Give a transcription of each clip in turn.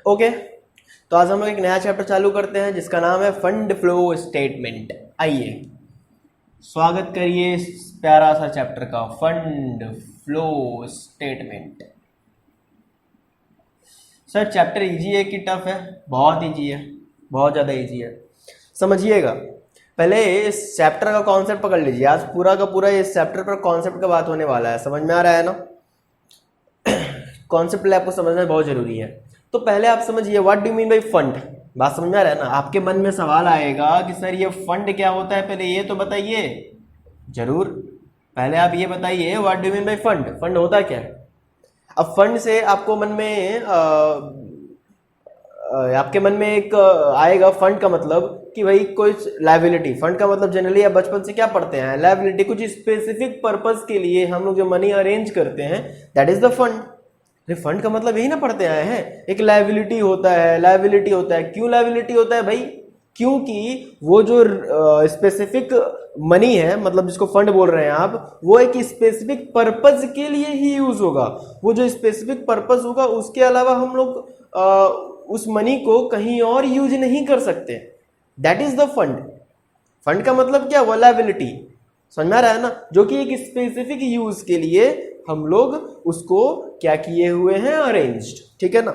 Okay, तो आज हम लोग एक नया चैप्टर चालू करते हैं जिसका नाम है फंड फ्लो स्टेटमेंट। आइए स्वागत करिए इस प्यारा सा चैप्टर का, fund flow statement. Sir chapter easy है कि टफ है? बहुत इजी है, बहुत ज़्यादा इजी है। समझिएगा, पहले इस चैप्टर का कॉन्सेप्ट पकड़ लीजिए। आज पूरा का पूरा इस चैप्टर पर कॉन्सेप्ट का बात होने वाला है। समझ में आ रहा है ना? कॉन्सेप्ट आपको समझना बहुत जरूरी है। तो पहले आप समझिए what do mean by fund. बात समझ में आ रहा है ना? आपके मन में सवाल आएगा कि सर ये फंड क्या होता है, पहले ये तो बताइए। जरूर, पहले आप ये बताइए what do mean by fund, fund होता क्या है। अब फंड से आपको मन में आपके मन में एक आएगा फंड का मतलब कि भाई कोई लायबिलिटी। फंड का मतलब जनरली आप बचपन से क्या पढ़ते हैं? लायबिलिटी, कुछ स्पेसिफिक पर्पस के लिए हम लोग जो मनी अरेंज करते हैं that is the fund. Fund का मतलब यही ना पढ़ते आए हैं, एक लायबिलिटी होता है। लायबिलिटी होता है, क्यों लायबिलिटी होता है भाई? क्योंकि वो जो स्पेसिफिक मनी है, मतलब जिसको फंड बोल रहे हैं आप, वो एक स्पेसिफिक पर्पस के लिए ही यूज होगा। वो जो स्पेसिफिक पर्पस होगा उसके अलावा हम लोग उस मनी को कहीं और यूज नहीं कर सकते। That is the fund. Fund का मतलब क्या? वो लायबिलिटी। समझ में आ रहा है ना? जो कि एक स्पेसिफिक यूज के लिए हम लोग उसको क्या किए हुए हैं? अरेंज्ड। ठीक है ना?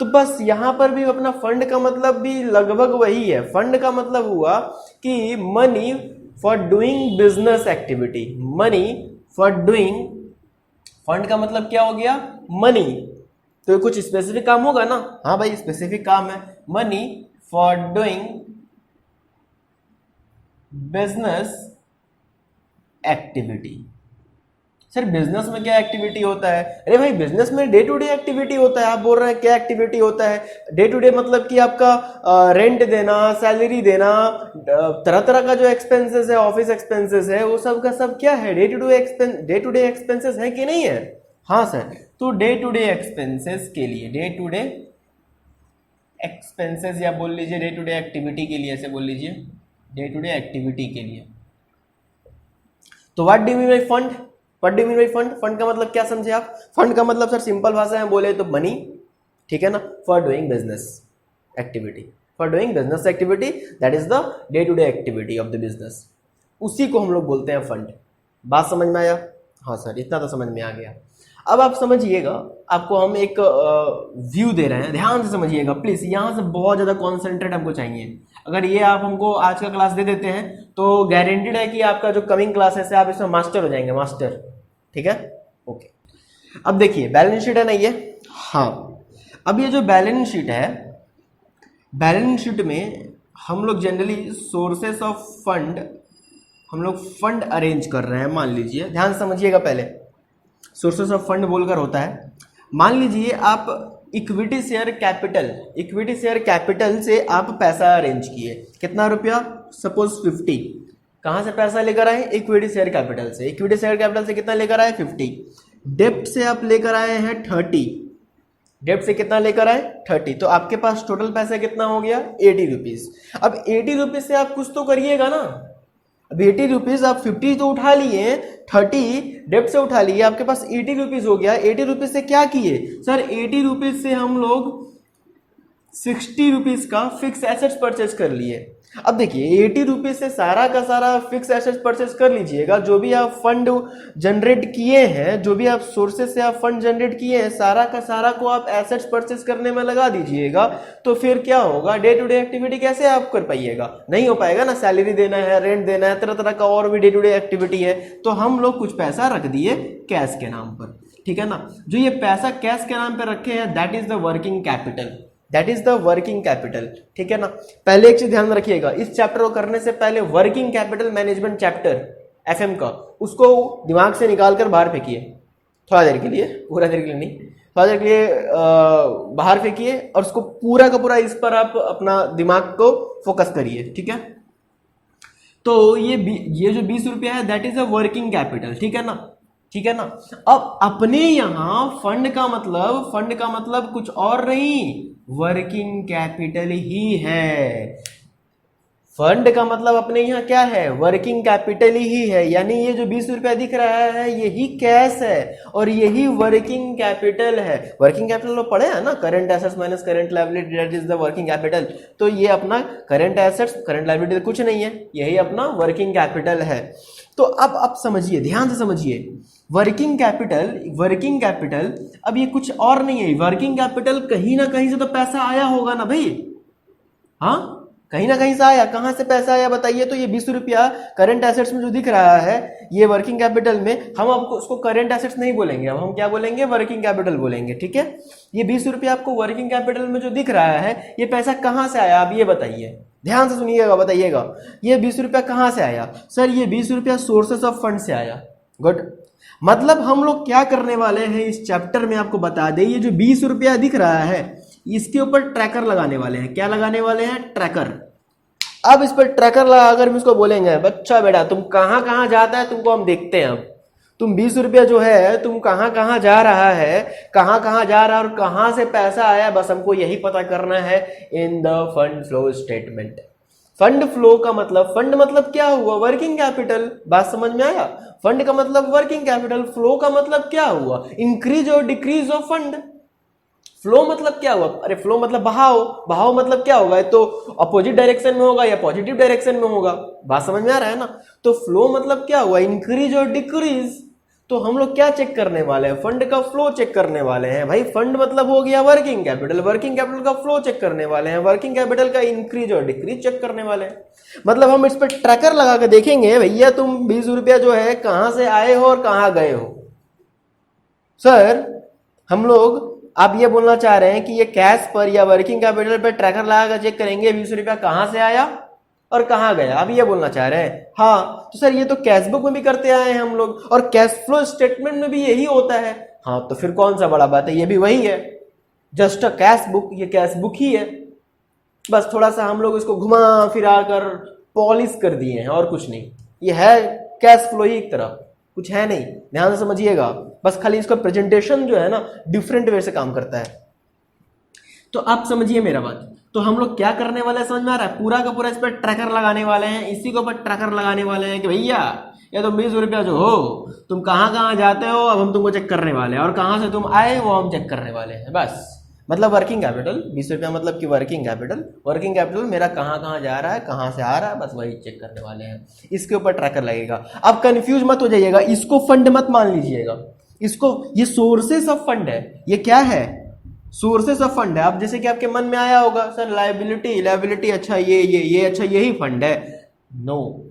तो बस यहां पर भी अपना फंड का मतलब भी लगभग वही है। फंड का मतलब हुआ कि money for doing business activity. Money for doing, fund का मतलब क्या हो गया? मनी। तो कुछ स्पेसिफिक काम होगा ना? हाँ भाई, स्पेसिफिक काम है। Money for doing business activity. Sir business में क्या एक्टिविटी होता है? अरे भाई बिजनेस में डे टू डे एक्टिविटी होता है। आप बोल रहे हैं क्या एक्टिविटी होता है? डे टू डे मतलब कि आपका रेंट देना, सैलरी देना, तरह तरह का जो एक्सपेंसेस है, ऑफिस एक्सपेंसेस है, वो सब का सब क्या है? डे टू डे एक्सपेंसेस है कि नहीं है? हाँ सर, तो डे टू डे एक्सपेंसेस के लिए, डे टू डे एक्सपेंसेस या बोल लीजिए डे टू डे एक्टिविटी के लिए, ऐसे बोल लीजिए डे टू डे एक्टिविटी के लिए। तो what do you mean by fund? What do you mean by fund? Fund का मतलब क्या समझे आप? फंड का मतलब सर सिंपल भाषा में बोले तो मनी। ठीक है ना? For doing business activity, for doing business activity, that is the day to day activity of the business. उसी को हम लोग बोलते हैं फंड। बात समझ में आया? हाँ सर, इतना तो समझ में आ गया। अब आप समझिएगा, आपको हम एक व्यू दे रहे हैं, ध्यान से समझिएगा प्लीज। यहां से बहुत ज्यादा कॉन्सेंट्रेट हमको चाहिए। अगर ये आप हमको आज का क्लास दे देते हैं तो गारंटीड है कि आपका जो कमिंग क्लासेस है आप इसमें मास्टर हो जाएंगे, मास्टर। ठीक है? ओके, अब देखिए बैलेंस शीट है ना ये। हाँ, अब ये जो बैलेंस शीट है, बैलेंस शीट में हम लोग जनरली सोर्सेस ऑफ फंड, हम लोग फंड अरेंज कर रहे हैं। मान लीजिए, ध्यान समझिएगा, पहले सोर्सेस ऑफ फंड बोलकर होता है। मान लीजिए आप equity share capital, equity share capital से आप पैसा अरेंज किए। कितना रुपया? सपोज 50। कहां से पैसा लेकर आए? इक्विटी शेयर कैपिटल से। इक्विटी शेयर कैपिटल से कितना लेकर आए? 50। डेप्ट से आप लेकर आए हैं 30। डेप्ट से कितना लेकर आए? 30। तो आपके पास टोटल पैसा कितना हो गया? 80 रुपीज। अब 80 रुपीज से आप कुछ तो करिएगा ना। अब 80 रुपीज, आप 50 तो उठा लिए, 30 डेप्ट से उठा लिए, आपके पास 80 रुपीज हो गया। 80 रुपीज से क्या किए? सर 80 रुपीज से हम लोग 60 रुपीज का फिक्स एसेट्स परचेज कर लिए। अब देखिए 80 रुपीज से सारा का सारा फिक्स एसेट्स परचेज कर लीजिएगा। जो भी आप फंड जनरेट किए हैं, जो भी आप सोर्सेस से आप फंड जनरेट किए हैं, सारा का सारा को आप एसेट्स परचेज करने में लगा दीजिएगा। तो फिर क्या होगा? डे टू डे एक्टिविटी कैसे आप कर पाइएगा? नहीं हो पाएगा ना। सैलरी देना है, रेंट देना है, तरह तरह का और भी डे टू डे एक्टिविटी है। तो हम लोग कुछ पैसा रख दिए कैश के नाम पर। ठीक है ना? जो ये पैसा कैश के नाम पर रखे हैं that is the working capital, that is the working capital. ठीक है ना? पहले एक चीज ध्यान रखिएगा, इस चैप्टर को करने से पहले working capital management chapter FM का, उसको दिमाग से निकालकर बाहर फेंकिए थोड़ा देर के लिए, पूरा देर के लिए नहीं, थोड़ा देर के लिए बाहर फेंकिए और उसको पूरा का पूरा इस पर आप अपना दिमाग को फोकस करिए। ठीक है? तो ये जो 20 रुपया है that is a working capital. ठीक है ना? ठीक है ना? अब अपने यहां फंड का मतलब कुछ और नहीं, वर्किंग कैपिटल ही है। फंड का मतलब अपने यहाँ क्या है, वर्किंग कैपिटल ही है, यानी ये जो 20 रुपया दिख रहा है यही कैश है और यही वर्किंग कैपिटल है। वर्किंग कैपिटल लोग पढ़े हैं ना, current assets minus current liability that is the working capital. तो ये अपना करंट एसेट्स करंट लायबिलिटी कुछ नहीं है, यही अपना वर्किंग कैपिटल है। तो अब आप समझिए, ध्यान से समझिए, वर्किंग कैपिटल अब ये कुछ और नहीं है। वर्किंग कैपिटल कहीं ना कहीं से तो पैसा आया होगा ना भाई, हाँ कहीं ना कहीं से आया। कहां से पैसा आया बताइए? तो ये 20 रुपया करंट एसेट्स में जो दिख रहा है ये वर्किंग कैपिटल में, हम आपको उसको करंट एसेट्स नहीं बोलेंगे, अब हम क्या बोलेंगे, वर्किंग कैपिटल बोलेंगे, ठीक है। ये 20 रुपया आपको वर्किंग कैपिटल में जो दिख रहा है ये पैसा कहां से आया, आप ये बताइए, ध्यान से सुनिएगा, बताइएगा ये 20 रुपया कहां से आया? सर ये 20 रुपया सोर्सेस ऑफ फंड से आया। गुड, मतलब हम लोग क्या करने वाले हैं इस चैप्टर में आपको बता दें, ये जो 20 रुपया दिख रहा है इसके ऊपर ट्रैकर लगाने वाले हैं। क्या लगाने वाले हैं? ट्रैकर। अब इस पर ट्रैकर लगाकर हम इसको बोलेंगे, बच्चा बेटा तुम कहां कहां जाता है तुमको हम देखते हैं। अब तुम 20 रुपया जो है तुम कहां कहां जा रहा है, कहां कहां जा रहा है और कहां से पैसा आया, बस हमको यही पता करना है in the fund flow statement. Fund flow का मतलब, फंड मतलब क्या हुआ, वर्किंग कैपिटल। बात समझ में आया? फंड का मतलब वर्किंग कैपिटल, फ्लो का मतलब क्या हुआ, इंक्रीज और डिक्रीज ऑफ फंड। फ्लो मतलब क्या हुआ, अरे फ्लो मतलब बहाव, बहाव मतलब क्या होगा, तो अपोजिट डायरेक्शन में होगा या पॉजिटिव डायरेक्शन में होगा। बात समझ में आ रहा है ना? तो फ्लो मतलब क्या हुआ, इंक्रीज और डिक्रीज। तो हम लोग क्या चेक करने वाले हैं, फंड का फ्लो चेक करने वाले हैं भाई। फंड मतलब हो गया वर्किंग कैपिटल, वर्किंग कैपिटल का फ्लो चेक करने वाले हैं, वर्किंग कैपिटल का इंक्रीज और डिक्रीज चेक करने वाले हैं। मतलब हम इस पर ट्रैकर लगा के देखेंगे भैया तुम 20 रुपया जो है कहां से आए हो और कहां गए हो। सर हम लोग, आप ये बोलना चाह रहे हैं कि ये कैश पर या वर्किंग कैपिटल पर ट्रैकर लगाकर चेक करेंगे 20 रुपया कहां से आया और कहां गया, आप ये बोलना चाह रहे हैं? हाँ, तो सर ये तो कैश बुक में भी करते आए हैं हम लोग और कैश फ्लो स्टेटमेंट में भी यही होता है। हाँ, तो फिर कौन सा बड़ा बात है, ये भी वही है, जस्ट अ कैश बुक, ये कैश बुक ही है, बस थोड़ा सा हम लोग इसको घुमा फिरा कर पॉलिश कर दिए हैं और कुछ नहीं। ये है कैश फ्लो ही एक तरह, कुछ है नहीं, ध्यान से समझिएगा। बस खाली इसका प्रेजेंटेशन जो है ना डिफरेंट वे से काम करता है। तो आप समझिए मेरा बात। तो हम लोग क्या करने वाले हैं समझ में आ रहा है? पूरा का पूरा इस पर ट्रैकर लगाने वाले हैं, इसी के ऊपर ट्रैकर लगाने वाले हैं कि भैया ये तो 20 रुपया जो हो तुम कहां कहां जाते हो, अब हम तुमको चेक करने वाले हैं, और कहां से तुम आए वो हम चेक करने वाले हैं। बस मतलब वर्किंग कैपिटल 20 रुपया मतलब कि वर्किंग कैपिटल मेरा कहां कहां जा रहा है, कहां से आ रहा है, बस वही चेक करने वाले हैं। इसके ऊपर ट्रैकर लगेगा। अब कंफ्यूज मत हो जाइएगा, इसको फंड मत मान लीजिएगा, इसको, ये सोर्सेस ऑफ फंड है। ये क्या है? सोर्सेस ऑफ फंड है। अब जैसे कि आपके मन में आया होगा सर लायबिलिटी, अच्छा ये अच्छा यही फंड है। No,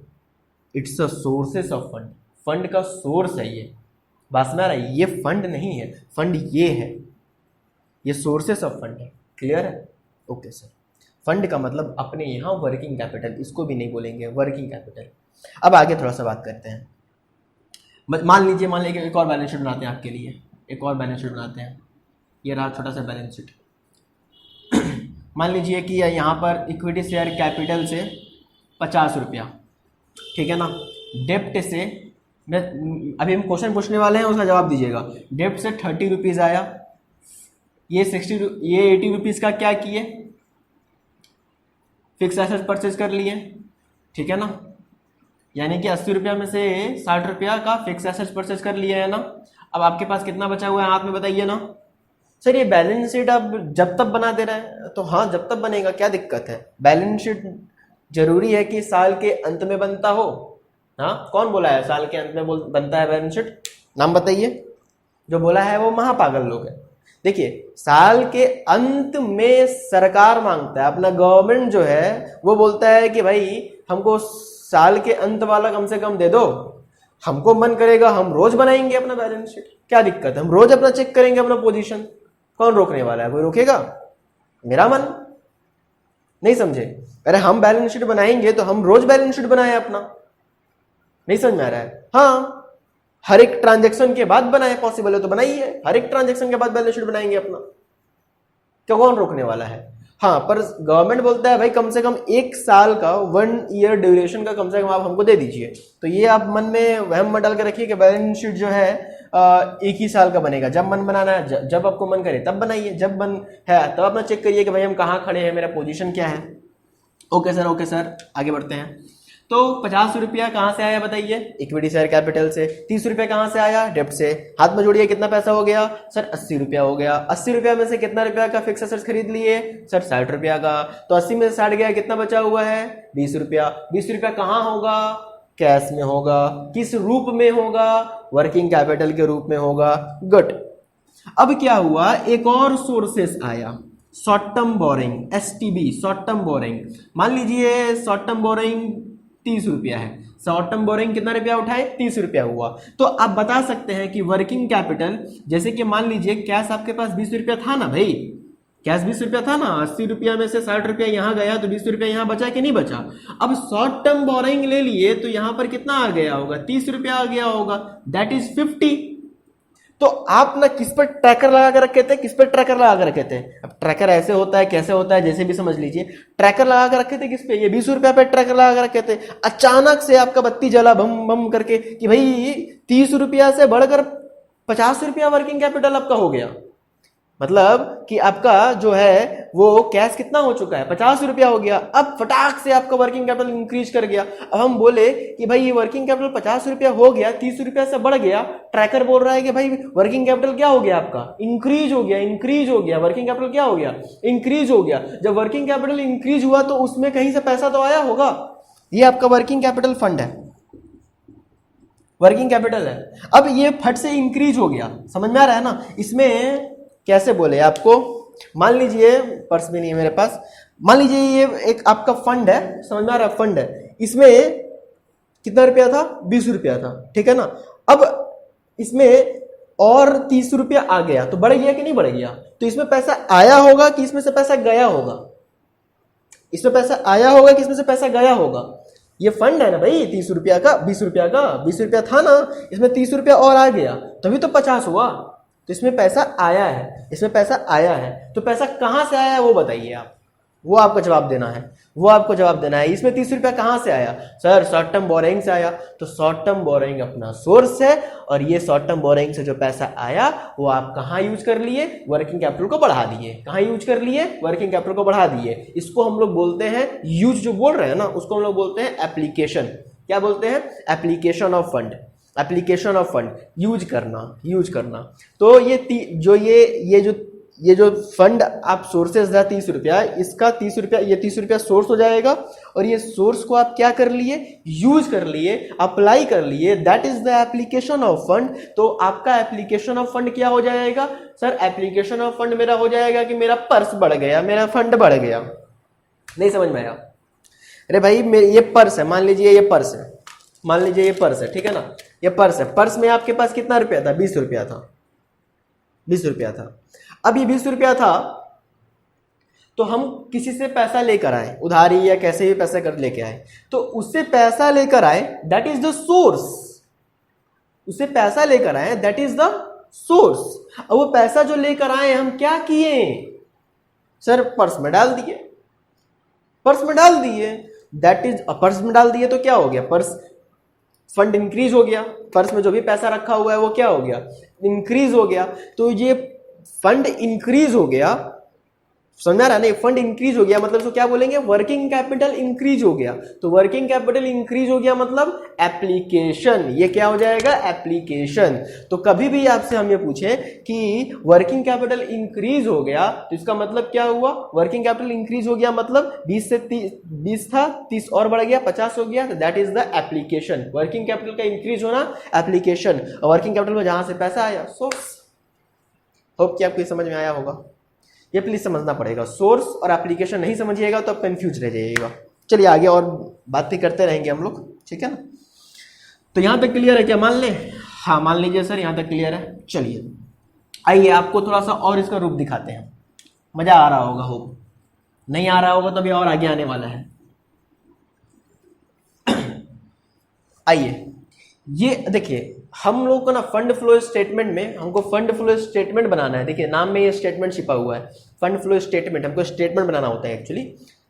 it's a sources of fund, fund का सोर्स है ये। बात में आ रहा है? ये फंड नहीं है, फंड ये है, ये सोर्सेस ऑफ फंड है। क्लियर है? Okay sir. फंड का मतलब अपने यहाँ वर्किंग कैपिटल, इसको भी नहीं बोलेंगे वर्किंग कैपिटल। अब आगे थोड़ा सा बात करते हैं। मान लीजिए एक और बैलेंस शीट बनाते हैं आपके लिए, एक और बैलेंस शीट बनाते हैं। ये रहा छोटा सा बैलेंस शीट। मान लीजिए कि यहाँ पर इक्विटी शेयर कैपिटल से 50 रुपया, ठीक है ना। डेप्ट से, अभी हम क्वेश्चन पूछने वाले हैं उसका जवाब दीजिएगा। डेप्ट से 30 रुपीज़ आया, ये 80 रुपीज़ का क्या किए, फिक्स एसेट परचेज कर लिए, ठीक है ना। यानी कि 80 रुपया में से 60 रुपया का फिक्स एसेट परचेज कर लिया है ना। अब आपके पास कितना बचा हुआ है हाथ में बताइए ना। सर ये बैलेंस शीट आप जब तक बना दे रहे हैं, तो हाँ जब तक बनेगा, क्या दिक्कत है। बैलेंस शीट जरूरी है कि साल के अंत में बनता हो? हाँ, कौन बोला है साल के अंत में बनता है बैलेंस शीट? नाम बताइए। जो बोला है वो महापागल लोग है। देखिए, साल के अंत में सरकार मांगता है, अपना गवर्नमेंट जो है वो बोलता है कि भाई हमको साल के अंत वाला कम से कम दे दो। हमको मन करेगा हम रोज बनाएंगे अपना बैलेंस शीट, क्या दिक्कत है, हम रोज अपना चेक करेंगे अपना पोजीशन। कौन रोकने वाला है? कोई रोकेगा? मेरा मन नहीं समझे। अरे हम बैलेंस शीट बनाएंगे तो हम रोज बैलेंस शीट बनाए अपना, नहीं समझ में आ रहा है? हाँ, हर एक ट्रांजैक्शन के बाद बनाए, पॉसिबल है तो बनाइए, हर एक ट्रांजैक्शन के बाद बैलेंस शीट बनाएंगे अपना, क्या कौन रोकने वाला है? हाँ, पर गवर्नमेंट बोलता है भाई कम से कम 1 साल का, 1 ईयर ड्यूरेशन का कम से कम आप हमको दे दीजिए। तो ये आप मन में वहम मत डाल के रखिए कि बैलेंस शीट जो है 1 ही साल का बनेगा। जब मन बनाना है, जब आपको मन करे तब बनाइए, जब मन है तब अपना चेक करिए कि भाई हम कहाँ खड़े हैं, मेरा पोजीशन क्या है। ओके सर आगे बढ़ते हैं। तो 50 रुपया कहाँ से आया बताइए? इक्विटी शेयर कैपिटल से। 30 रुपया कहाँ से आया? डेप्ट से। हाथ में जोड़िए कितना पैसा हो गया सर? 80 रुपया हो गया। 80 रुपया में से कितना रुपया का फिक्स एसेट्स खरीद लिए सर? 60 रुपया का। तो 80 में से 60 गया, कितना बचा हुआ है? 20 रुपया। 20 रुपया कहाँ होगा? कैश में होगा। किस रूप में होगा? वर्किंग कैपिटल के रूप में होगा। गुड। अब क्या हुआ, एक और सोर्सेस आया, short term borrowing, STB, short term borrowing. मान लीजिए शॉर्ट टर्म बोरिंग 30 रुपया है। शॉर्ट टर्म बोरिंग कितना रुपया उठाए? 30 रुपया हुआ। तो आप बता सकते हैं कि वर्किंग कैपिटल, जैसे कि मान लीजिए कैश आपके पास 20 रुपया था ना भाई, कैश 20 रुपया था ना, 80 रुपया में से 60 रुपया यहां गया तो 20 रुपया यहां बचा कि नहीं बचा? अब शॉर्ट टर्म बोरिंग ले लिए तो यहां पर कितना आ गया होगा? 30 रुपया आ गया होगा, दैट इज 50। तो आप ना किस पर ट्रैकर लगा कर रखे थे, किस पर ट्रैकर लगा कर रखे थे? अब ट्रैकर ऐसे होता है, कैसे होता है, जैसे भी समझ लीजिए। ट्रैकर लगा कर रखे थे किस पे? ये 20 रुपया पे ट्रैकर लगा कर रखे थे। अचानक से आपका बत्ती जला बम बम करके कि भाई 30 रुपया से बढ़कर 50 रुपया वर्किंग कैपिटल आपका हो गया। मतलब कि आपका जो है वो कैश कितना हो चुका है? 50 रुपया हो गया। अब फटाक से आपका वर्किंग कैपिटल इंक्रीज कर गया। अब हम बोले कि भाई ये वर्किंग कैपिटल 50 रुपया हो गया, 30 रुपया से बढ़ गया। ट्रैकर बोल रहा है कि भाई वर्किंग कैपिटल क्या हो गया आपका? इंक्रीज हो गया, इंक्रीज हो गया। वर्किंग कैपिटल क्या हो गया? इंक्रीज हो गया। जब वर्किंग कैपिटल इंक्रीज हुआ तो उसमें कहीं से पैसा तो आया होगा। ये आपका वर्किंग कैपिटल फंड है, वर्किंग कैपिटल है। अब ये फट से इंक्रीज हो गया, समझ में आ रहा है ना? इसमें कैसे बोले आपको, मान लीजिए पर्स भी नहीं है मेरे पास, मान लीजिए ये एक आपका फंड है, समझ में आ रहा है? फंड है, इसमें कितना रुपया था? 20 रुपया था, ठीक है ना? अब इसमें और 30 रुपया आ गया तो बढ़ गया कि नहीं बढ़ गया? तो इसमें पैसा आया होगा कि इसमें से पैसा गया होगा? इसमें पैसा आया होगा कि इसमें से पैसा गया होगा? ये फंड है ना भाई 30 रुपया का, 20 रुपया का, 20 रुपया था ना, इसमें 30 रुपया और आ गया तभी तो 50 हुआ। तो इसमें पैसा आया है, इसमें पैसा आया है। तो पैसा कहां से आया है वो बताइए आप, वो आपको जवाब देना है, वो आपको जवाब देना है। इसमें 30 रुपया कहां से आया सर? शॉर्ट टर्म बोरिंग से आया। तो शॉर्ट टर्म बोरिंग अपना सोर्स है और ये शॉर्ट टर्म बोरिंग से जो पैसा आया वो आप कहां यूज कर लिए? वर्किंग कैपिटल को बढ़ा दिए। कहां यूज कर लिए? वर्किंग कैपिटल को बढ़ा दिए। इसको हम लोग बोलते हैं यूज, जो बोल रहे हैं ना उसको हम लोग बोलते हैं एप्लीकेशन। क्या बोलते हैं? Application of fund, application of fund, use करना, यूज करना। तो ये जो फंड आप सोर्सेज है 30 रुपया, इसका 30 रुपया, ये 30 रुपया सोर्स हो जाएगा और ये सोर्स को आप क्या कर लिए? यूज कर लिए, अप्लाई कर लिए, that is the application of fund. तो आपका एप्लीकेशन ऑफ फंड क्या हो जाएगा सर? एप्लीकेशन ऑफ फंड मेरा हो जाएगा कि मेरा पर्स बढ़ गया, मेरा फंड बढ़ गया। नहीं समझ में आया? अरे भाई ये पर्स है, मान लीजिए ये पर्स है, मान लीजिए ये पर्स है, ठीक है ना? ये पर्स है, पर्स में आपके पास कितना रुपया था? 20 रुपया था, 20 रुपया था। अब ये 20 रुपया था तो हम किसी से पैसा लेकर आए, उधारी या कैसे भी पैसा कर लेके आए, तो उससे पैसा लेकर आए, दैट इज द सोर्स। उससे पैसा लेकर आए, दैट इज द सोर्स। अब वो पैसा जो लेकर आए हम क्या किए सर? पर्स में डाल दिए, पर्स में डाल दिए, दैट इज पर्स में डाल दिए तो क्या हो गया? पर्स फंड इंक्रीज हो गया, पर्स में जो भी पैसा रखा हुआ है वो क्या हो गया? इंक्रीज हो गया। तो ये फंड इंक्रीज हो गया, समझा रहा नहीं? फंड इंक्रीज हो गया मतलब तो क्या बोलेंगे? वर्किंग कैपिटल इंक्रीज हो गया। तो वर्किंग कैपिटल इंक्रीज हो गया मतलब एप्लीकेशन। ये क्या हो जाएगा? एप्लीकेशन। तो कभी भी आपसे हम ये पूछे कि वर्किंग कैपिटल इंक्रीज हो गया तो इसका मतलब क्या हुआ? वर्किंग कैपिटल इंक्रीज हो गया मतलब 20 से 20 था, 30 और बढ़ गया, 50 हो गया। तो that is the application. Working capital का इंक्रीज होना एप्लीकेशन, और वर्किंग कैपिटल में जहां से पैसा आया सोर्स। होप कि आपको समझ में आया होगा। ये प्लीज समझना पड़ेगा, सोर्स और एप्लीकेशन नहीं समझिएगा तो आप कंफ्यूज रह जाइएगा। चलिए आगे और बातें करते रहेंगे हम लोग, ठीक है ना? तो यहां तक क्लियर है क्या? मान ले, हाँ मान लीजिए सर यहां तक क्लियर है। चलिए आइए आपको थोड़ा सा और इसका रूप दिखाते हैं, मजा आ रहा होगा। होप नहीं आ रहा होगा तो अभी और आगे आने वाला है। आइए ये देखिए, हम लोग को ना फंड फ्लो स्टेटमेंट में, हमको फंड फ्लो स्टेटमेंट बनाना है। देखिए नाम में ये स्टेटमेंट छिपा हुआ है, फंड फ्लो स्टेटमेंट। हमको स्टेटमेंट बनाना होता है एक्चुअली।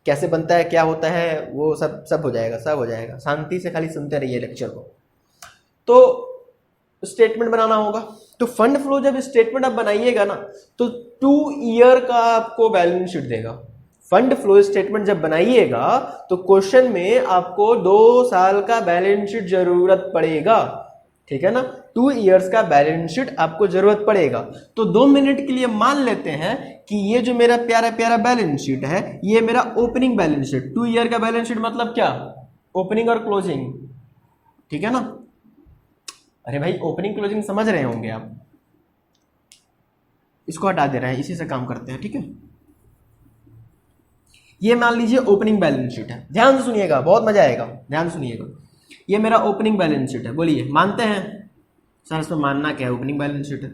कैसे बनता है, क्या होता है, वो सब हो जाएगा, सब हो जाएगा। शांति से खाली सुनते रहिए लेक्चर को। तो स्टेटमेंट बनाना होगा। तो फंड फ्लो जब स्टेटमेंट आप बनाइएगा ना तो 2 ईयर का आपको बैलेंस शीट देगा। फंड फ्लो स्टेटमेंट जब बनाइएगा तो क्वेश्चन में आपको 2 साल का बैलेंस शीट जरूरत पड़ेगा, ठीक है ना, 2 इयर्स का बैलेंस शीट आपको जरूरत पड़ेगा। तो 2 मिनट के लिए मान लेते हैं कि ये जो मेरा प्यारा प्यारा बैलेंस शीट है ये मेरा ओपनिंग बैलेंस शीट, 2 ईयर का बैलेंस शीट मतलब क्या, ओपनिंग और क्लोजिंग, ठीक है ना। अरे भाई ओपनिंग क्लोजिंग समझ रहे होंगे आप, इसको हटा दे रहे हैं, इसी से काम करते हैं, ठीक है। ये मान लीजिए ओपनिंग बैलेंस शीट है, ध्यान से सुनिएगा, बहुत मजा आएगा, ध्यान सुनिएगा। ये मेरा ओपनिंग बैलेंस शीट है, बोलिए मानते हैं सर, इसमें मानना क्या है, ओपनिंग बैलेंस शीट है,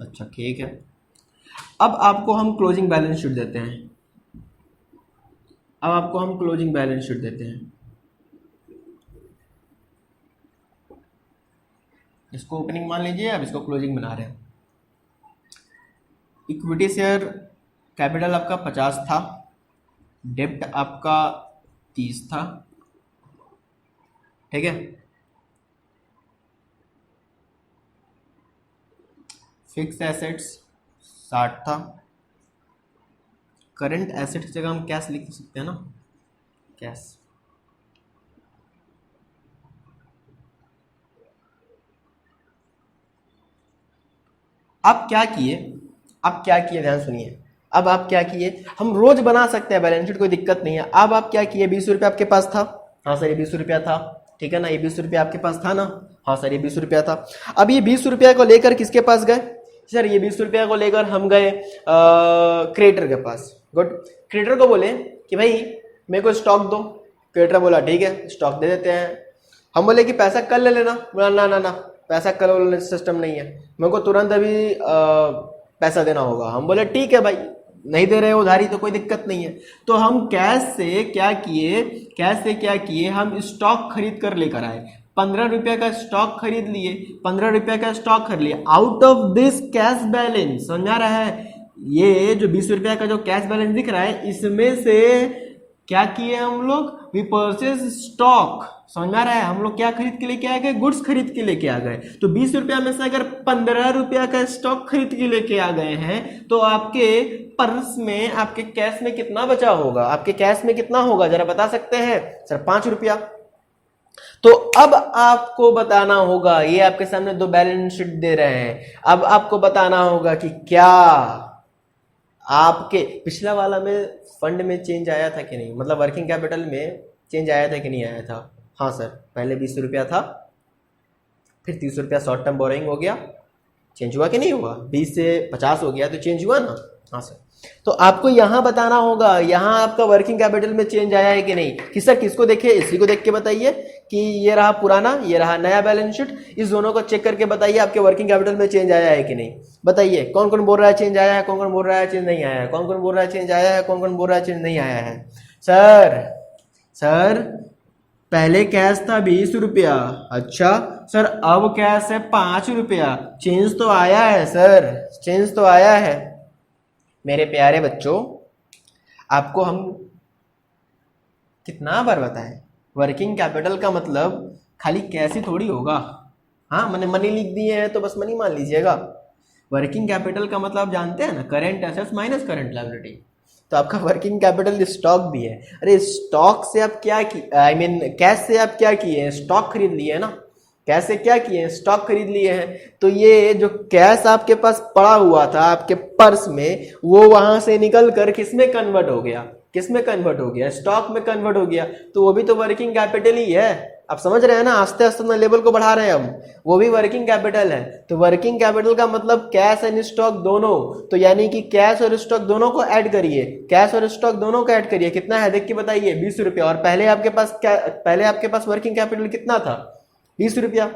अच्छा ठीक है। अब आपको हम क्लोजिंग बैलेंस शीट देते हैं, अब आपको हम क्लोजिंग बैलेंस शीट देते हैं। इसको ओपनिंग मान लीजिए, अब इसको क्लोजिंग बना रहे हैं। इक्विटी शेयर कैपिटल आपका 50 था, डेब्ट आपका 30 था, ठीक है। फिक्स एसेट्स 60 था, करंट एसेट्स जगह हम कैश लिख सकते हैं ना, कैश। अब क्या किए, अब क्या किए, ध्यान सुनिए, अब आप क्या किए, हम रोज बना सकते हैं बैलेंस शीट, कोई दिक्कत नहीं है। अब आप क्या किए, 20 रुपया आपके पास था, हाँ सर ये 20 रुपया था, ठीक है ना, ये 20 रुपया आपके पास था ना, हाँ सर ये 20 रुपया था। अब ये 20 रुपया को लेकर किसके पास गए, सर ये 20 रुपया को लेकर हम गए क्रिएटर के पास। गुड, क्रिएटर को बोले कि भाई मेरे को स्टॉक दो, क्रिएटर बोला ठीक है स्टॉक दे देते हैं। हम बोले कि पैसा कल ले लेना, बोला ना ना ना पैसा कल वाला सिस्टम नहीं है, मेरे को तुरंत अभी पैसा देना होगा। हम बोले ठीक है भाई, नहीं दे रहे हो उधारी तो कोई दिक्कत नहीं है। तो हम कैश से क्या किए, कैश से क्या किए, हम स्टॉक खरीद कर लेकर आए, 15 रुपया का स्टॉक खरीद लिए, 15 रुपया का स्टॉक खरीद लिए। Out of this cash balance, समझा रहा है, ये जो 20 रुपया का जो कैश बैलेंस दिख रहा है इसमें से क्या किए हम लोग, वी परचेज स्टॉक, समझ में आ रहा है, हम लोग क्या खरीद के लेके आ गए, गुड्स खरीद के लेके आ गए। तो 20 रुपया में से अगर 15 रुपया का स्टॉक खरीद के लेके आ गए हैं तो आपके पर्स में, आपके कैश में कितना बचा होगा, आपके कैश में कितना होगा जरा बता सकते हैं, सर 5 रुपया। तो अब आपको बताना होगा, ये आपके सामने 2 बैलेंस शीट दे रहे हैं, अब आपको बताना होगा कि क्या आपके पिछला वाला में फंड में चेंज आया था कि नहीं, मतलब वर्किंग कैपिटल में चेंज आया था कि नहीं आया था। हाँ सर, पहले 20 रुपया था, फिर 30 रुपया शॉर्ट टर्म बोरिंग हो गया, चेंज हुआ कि नहीं हुआ, 20 से 50 हो गया तो चेंज हुआ ना। हाँ सर, तो आपको यहां बताना होगा, यहां आपका वर्किंग कैपिटल में चेंज आया है कि नहीं। किस सर किसको देखे, इसी को देख के बताइए कि ये रहा पुराना, ये रहा नया बैलेंस शीट, इस दोनों को चेक करके बताइए आपके वर्किंग कैपिटल में चेंज आया है कि नहीं। बताइए कौन कौन बोल रहा है चेंज आया है, कौन कौन बोल रहा है चेंज नहीं आया है, कौन कौन बोल रहा है चेंज आया है, कौन कौन बोल रहा है चेंज नहीं आया है। सर पहले कैश था 20 रुपया, अच्छा सर अब कैश है 5 रुपया, चेंज तो आया है सर, चेंज तो आया है। मेरे प्यारे बच्चों, आपको हम कितना बार बताएं, वर्किंग कैपिटल का मतलब खाली कैश ही थोड़ी होगा। हाँ मैंने मनी लिख दिए हैं तो बस मनी मान लीजिएगा। वर्किंग कैपिटल का मतलब आप जानते हैं ना, current assets minus current liability. तो आपका वर्किंग कैपिटल स्टॉक भी है। अरे स्टॉक से आप क्या की, आई मीन कैश से आप क्या किए हैं, स्टॉक खरीद लिए है ना, कैश से क्या किए हैं, स्टॉक खरीद लिए हैं। तो ये जो कैश आपके पास पड़ा हुआ था आपके पर्स में, वो वहां से निकल कर किस में कन्वर्ट हो गया, किस में कन्वर्ट हो गया, स्टॉक में कन्वर्ट हो गया। तो वो भी तो वर्किंग कैपिटल ही है। आप समझ रहे हैं ना, आस्ते आस्ते ना लेवल को बढ़ा रहे हैं हम, वो भी वर्किंग कैपिटल है। तो वर्किंग कैपिटल का मतलब कैश एंड स्टॉक दोनों, तो यानी कि कैश और स्टॉक दोनों को ऐड करिए, कैश और स्टॉक दोनों को ऐड करिए। कितना है देख के बताइए, 20 रुपया। और पहले आपके पास क्या, पहले आपके पास वर्किंग कैपिटल कितना था, 20 रुपया।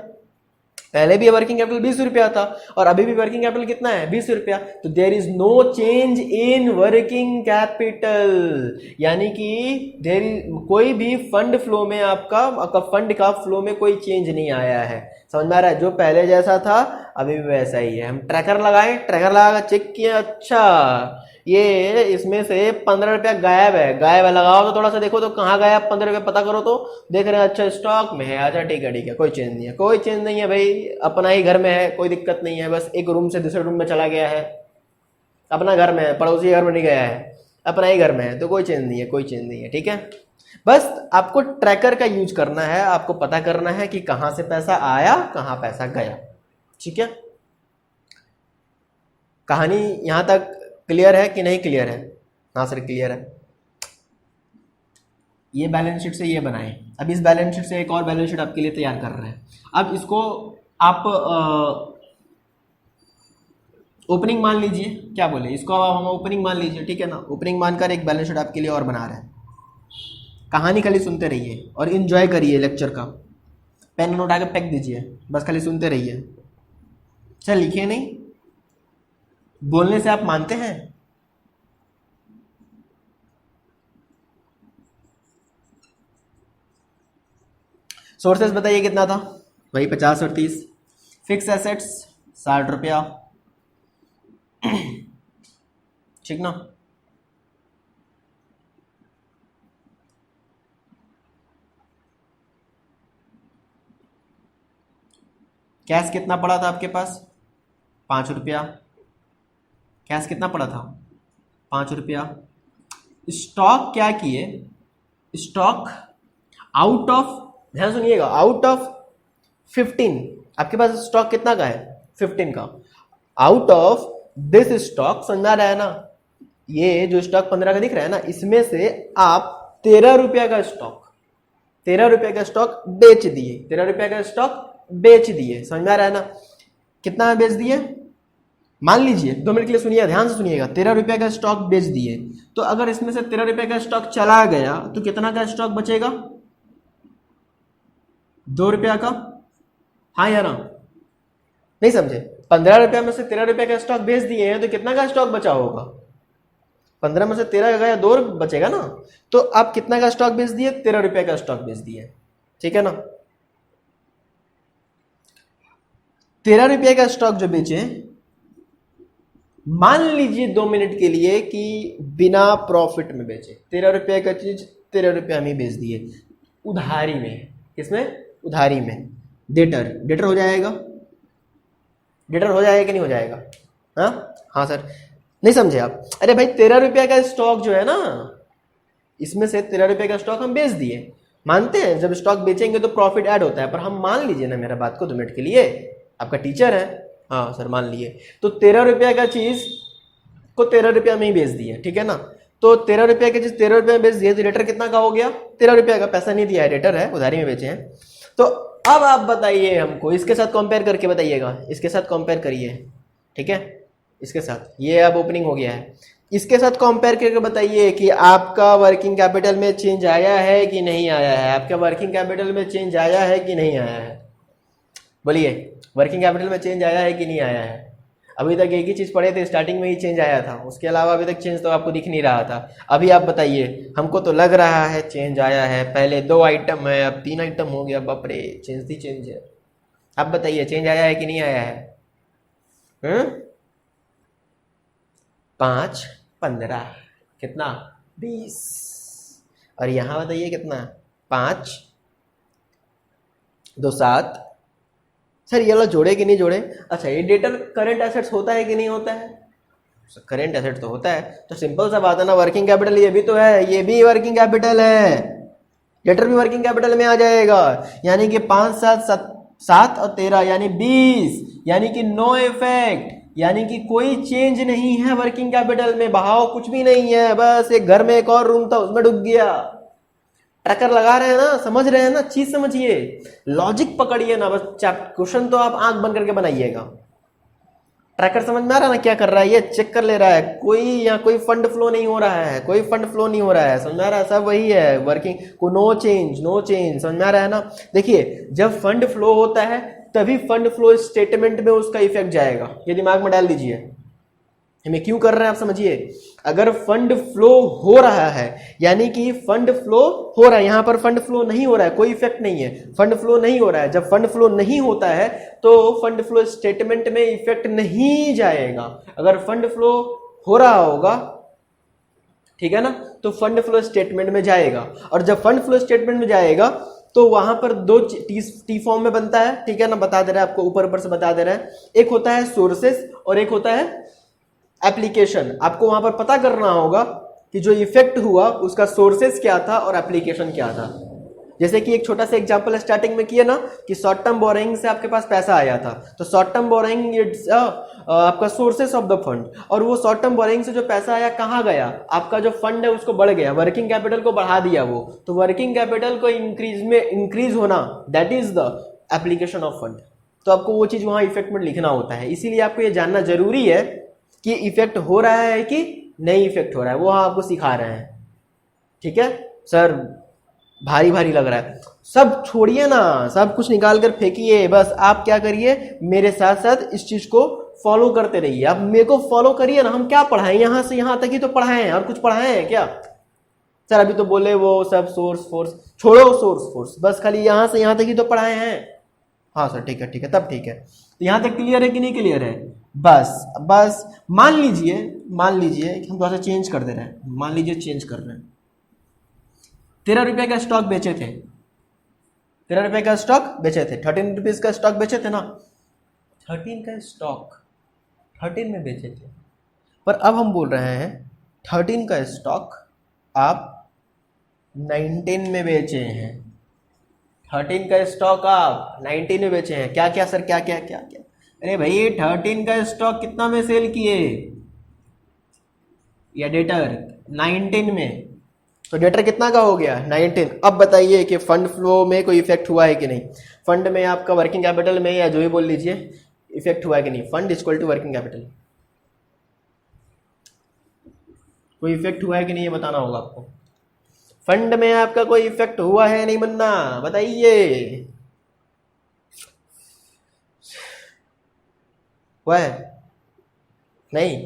पहले भी वर्किंग कैपिटल 20 रुपया था और अभी भी वर्किंग कैपिटल कितना है, 20 रुपया। तो there is no change in working capital, यानी कि देयर इज कोई भी फंड फ्लो में आपका फंड का फ्लो में कोई चेंज नहीं आया है। समझ में आ रहा है, जो पहले जैसा था अभी भी वैसा ही है। हम ट्रैकर लगाए, ट्रैकर लगा चेक किए, अच्छा ये इसमें से 15 रुपया गायब है, गायब है, लगाओ तो थोड़ा सा देखो तो कहाँ गायब, 15 रुपया पता करो तो देख रहे हैं, अच्छा स्टॉक में है, अच्छा ठीक है कोई चेंज नहीं है, कोई चेंज नहीं है भाई, अपना ही घर में है, कोई दिक्कत नहीं है, बस एक रूम से दूसरे रूम में चला गया है, अपना घर में है, पड़ोसी घर में नहीं गया है। अपना ही घर में है, तो कोई चेंज नहीं है, कोई चेंज नहीं है, ठीक है। बस आपको ट्रैकर का यूज करना है, आपको पता करना है कि कहां से पैसा आया कहां पैसा गया, ठीक है। कहानी यहां तक क्लियर है कि नहीं क्लियर है? हाँ सर क्लियर है। ये बैलेंस शीट से ये बनाए, अब इस बैलेंस शीट से एक और बैलेंस शीट आपके लिए तैयार कर रहे हैं। अब इसको आप ओपनिंग मान लीजिए, क्या बोले इसको, अब हम ओपनिंग मान लीजिए, ठीक है ना। ओपनिंग मानकर एक बैलेंस शीट आपके लिए और बना रहे हैं। कहानी खाली सुनते रहिए और इन्जॉय करिए लेक्चर का, पेन नोट आके फेंक दीजिए, बस खाली सुनते रहिए। अच्छा लिखिए नहीं, बोलने से आप मानते हैं? सोर्सेस बताइए कितना था? वही 50 और 30। फिक्स एसेट्स 60 रुपया, ठीक ना। कैश कितना पड़ा था आपके पास? 5 रुपया। कैश कितना पड़ा था? 5 रुपया। स्टॉक क्या किए? स्टॉक आउट ऑफ, ध्यान सुनिएगा, आउट ऑफ 15 आपके पास स्टॉक कितना का है? 15 का। आउट ऑफ दिस स्टॉक, समझ आ रहा है ना, ये जो स्टॉक 15 का दिख रहा है ना, इसमें से आप 13 रुपया का स्टॉक, 13 रुपया का स्टॉक बेच दिए, 13 रुपया का स्टॉक बेच दिए, समझ में आ रहा है ना। कितना में बेच दिए? मान लीजिए, 2 मिनट के लिए सुनिए, ध्यान से सुनिएगा, 13 रुपया का स्टॉक बेच दिए, तो अगर इसमें से 13 रुपया का स्टॉक चला गया तो कितना का स्टॉक बचेगा? 2 रुपया का। हाँ या ना? नहीं समझे? 15 रुपया में से 13 रुपया का स्टॉक बेच दिए हैं तो कितना का स्टॉक बचा होगा? 15 में से 13 गया, 2 बचेगा ना। तो आप कितना का स्टॉक बेच दिए? 13 रुपया का स्टॉक बेच दिए, ठीक है ना। 13 रुपये का स्टॉक जो बेचे, मान लीजिए 2 मिनट के लिए कि बिना प्रॉफिट में बेचे, 13 रुपये का चीज 13 रुपया में बेच दिए, उधारी में। किसमें? उधारी में। डेटर, डेटर हो जाएगा? डेटर हो जाएगा कि नहीं हो जाएगा? हाँ सर, नहीं समझे आप? अरे भाई 13 रुपया का स्टॉक जो है ना, इसमें से 13 रुपये का स्टॉक हम बेच दिए, मानते हैं जब स्टॉक बेचेंगे तो प्रॉफिट ऐड होता है, पर हम मान लीजिए ना मेरा बात को 2 मिनट के लिए, आपका टीचर है, हाँ सर मान लिए, तो 13 रुपया का चीज को 13 रुपया में ही बेच दिए, ठीक है ना। तो 13 रुपया की चीज 13 रुपया में बेच दिए तो डेटर कितना का हो गया? 13 रुपया का। पैसा नहीं दिया है, डेटर है, उधारी में बेचे हैं। तो अब आप बताइए हमको, इसके साथ कंपेयर करके बताइएगा, इसके साथ कंपेयर करिए, ठीक है, इसके साथ। ये अब ओपनिंग हो गया है, इसके साथ कंपेयर करके बताइए कि आपका वर्किंग कैपिटल में चेंज आया है कि नहीं आया है? आपका वर्किंग कैपिटल में चेंज आया है कि नहीं आया है? बोलिए, वर्किंग कैपिटल में चेंज आया है कि नहीं आया है? अभी तक एक ही चीज पढ़े थे, स्टार्टिंग में ही चेंज आया था, उसके अलावा अभी तक चेंज तो आपको दिख नहीं रहा था। अभी आप बताइए, हमको तो लग रहा है चेंज आया है, पहले 2 आइटम है अब 3 आइटम हो गया, बाप रे, चेंज ही चेंज है। आप बताइए चेंज आया है कि नहीं आया है? 5 15 कितना? 20। और यहां बताइए कितना? 5 2 7। सर ये लोग जोड़े कि नहीं जोड़े? अच्छा, ये डेटर करंट एसेट्स होता है कि नहीं होता है? करंट एसेट तो होता है, तो सिंपल सा बात है ना, वर्किंग कैपिटल ये भी तो है, ये भी वर्किंग कैपिटल है, डेटर भी वर्किंग कैपिटल में आ जाएगा। यानी कि 5 7 और 13 यानी 20, यानी कि नो इफेक्ट, यानी कि कोई चेंज नहीं है वर्किंग कैपिटल में, बहाव कुछ भी नहीं है, बस एक घर में एक और रूम था उसमें डूब गया। ट्रैकर लगा रहे हैं ना, समझ रहे हैं ना, चीज समझिए, लॉजिक पकड़िए ना, बस क्वेश्चन तो आप आंख बंद करके बनाइएगा। ट्रैकर समझ में आ रहा है ना क्या कर रहा है? ये चेक कर ले रहा है, कोई यहाँ कोई फंड फ्लो नहीं हो रहा है, कोई फंड फ्लो नहीं हो रहा है, समझ में आ रहा है? सब वही है, वर्किंग को नो चेंज, नो चेंज, समझ में आ रहा है ना। देखिए, जब फंड फ्लो होता है तभी फंड फ्लो स्टेटमेंट में उसका इफेक्ट जाएगा, ये दिमाग में डाल दीजिए। हमें क्यों कर रहे हैं आप समझिए, अगर फंड फ्लो हो रहा है, यानी कि फंड फ्लो हो रहा है, यहां पर फंड फ्लो नहीं हो रहा है, कोई इफेक्ट नहीं है, फंड फ्लो नहीं हो रहा है। जब फंड फ्लो नहीं होता है तो फंड फ्लो स्टेटमेंट में इफेक्ट नहीं जाएगा। अगर फंड फ्लो हो रहा होगा, ठीक है ना, तो फंड फ्लो स्टेटमेंट में जाएगा, और जब फंड फ्लो स्टेटमेंट में जाएगा तो वहां पर 2 टी फॉर्म में बनता है, ठीक है ना, बता दे रहा है आपको, ऊपर से बता दे रहा है। एक होता है सोर्सेस और एक होता है एप्लीकेशन। आपको वहां पर पता करना होगा कि जो इफेक्ट हुआ उसका सोर्सेस क्या था और एप्लीकेशन क्या था। जैसे कि एक छोटा सा एग्जांपल स्टार्टिंग में किया ना कि शॉर्ट टर्म बोरोइंग से आपके पास पैसा आया था, तो शॉर्ट टर्म बोरोइंग इट्स आपका सोर्सेस ऑफ द फंड, और वो शॉर्ट टर्म बोरोइंग से जो पैसा आया कहाँ गया, आपका जो फंड है उसको बढ़ गया, वर्किंग कैपिटल को बढ़ा दिया वो, तो वर्किंग कैपिटल को इंक्रीज होना, that is the application of fund. तो आपको वो चीज़ वहाँ इफेक्ट में लिखना होता है, इसीलिए आपको ये जानना जरूरी है कि इफेक्ट हो रहा है कि नहीं इफेक्ट हो रहा है, वो आपको सिखा रहे हैं। ठीक है सर, भारी भारी लग रहा है, सब छोड़िए ना, सब कुछ निकाल कर फेंकिए, बस आप क्या करिए, मेरे साथ साथ इस चीज को फॉलो करते रहिए। आप मेरे को फॉलो करिए ना, हम क्या पढ़ाएं, यहाँ से यहाँ तक ही तो पढ़ाए हैं, और कुछ पढ़ाए हैं क्या सर? अभी तो बोले वो सब सोर्स फोर्स, छोड़ो सोर्स फोर्स, बस खाली यहाँ से यहाँ तक ही तो पढ़ाए हैं। हाँ सर ठीक है तब ठीक है। तो यहाँ तक क्लियर है कि नहीं क्लियर है? बस मान लीजिए कि हम थोड़ा सा चेंज कर दे रहे हैं, मान लीजिए चेंज कर रहे हैं, 13 रुपये का स्टॉक बेचे थे, 13 रुपये का स्टॉक बेचे थे, 13 रुपीज का स्टॉक बेचे थे ना, 13 का स्टॉक 13 में बेचे थे, पर अब हम बोल रहे हैं 13 का स्टॉक आप 19 में बेचे हैं, 13 का स्टॉक आप 19 में बेचे हैं। क्या क्या सर, क्या क्या क्या क्या? अरे भाई 13 का स्टॉक कितना में सेल किए, या डेटर 19 में, तो डेटर कितना का हो गया 19। अब बताइए कि फंड फ्लो में कोई इफेक्ट हुआ है कि नहीं, फंड में आपका वर्किंग कैपिटल में, या जो भी बोल लीजिए, इफेक्ट हुआ है कि नहीं? Fund equal to working capital, कोई इफेक्ट हुआ है कि नहीं ये बताना होगा आपको। फंड में आपका कोई इफेक्ट हुआ है नहीं बनना, बताइए। हुआ है नहीं?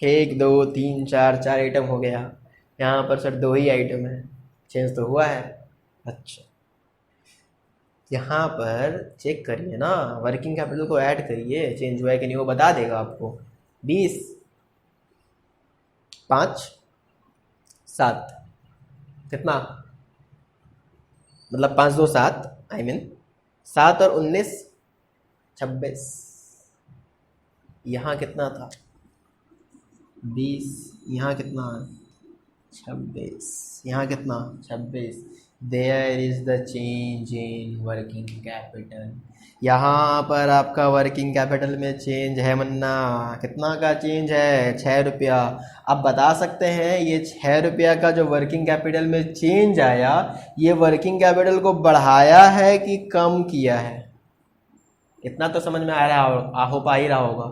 1 2 3 4 आइटम हो गया, यहाँ पर सर 2 ही आइटम है, चेंज तो हुआ है। अच्छा, यहाँ पर चेक करिए ना, वर्किंग कैपिटल को ऐड करिए, चेंज हुआ है कि नहीं वो बता देगा आपको। 20 5 7 कितना, मतलब 5 2 7, आई मीन 7 और 19 26, यहाँ कितना था 20, यहाँ कितना 26, यहाँ कितना 26। There is the change in working capital, यहाँ पर आपका वर्किंग कैपिटल में चेंज है मन्ना, कितना का चेंज है 6 रुपया। आप बता सकते हैं ये 6 रुपया का जो वर्किंग कैपिटल में चेंज आया, ये वर्किंग कैपिटल को बढ़ाया है कि कम किया है? इतना तो समझ में आ रहा हो पा ही रहा होगा,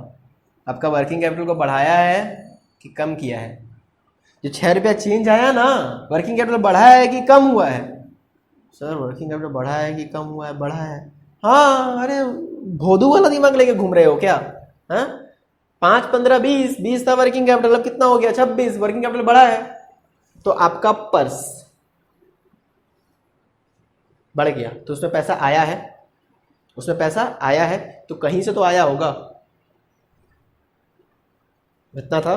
आपका वर्किंग कैपिटल को बढ़ाया है कि कम किया है? जो 6 रुपया चेंज आया ना, वर्किंग कैपिटल बढ़ा है कि कम हुआ है? सर वर्किंग कैपिटल बढ़ा है कि कम हुआ है? बढ़ा है। हाँ, अरे भोदू वाला दिमाग लेके घूम रहे हो क्या? हाँ, 5 15 20, 20 था वर्किंग कैपिटल, अब कितना हो गया 26, वर्किंग कैपिटल बढ़ा है, तो आपका पर्स बढ़ गया, तो उसमें पैसा आया है, उसमें पैसा आया है तो कहीं से तो आया होगा। कितना था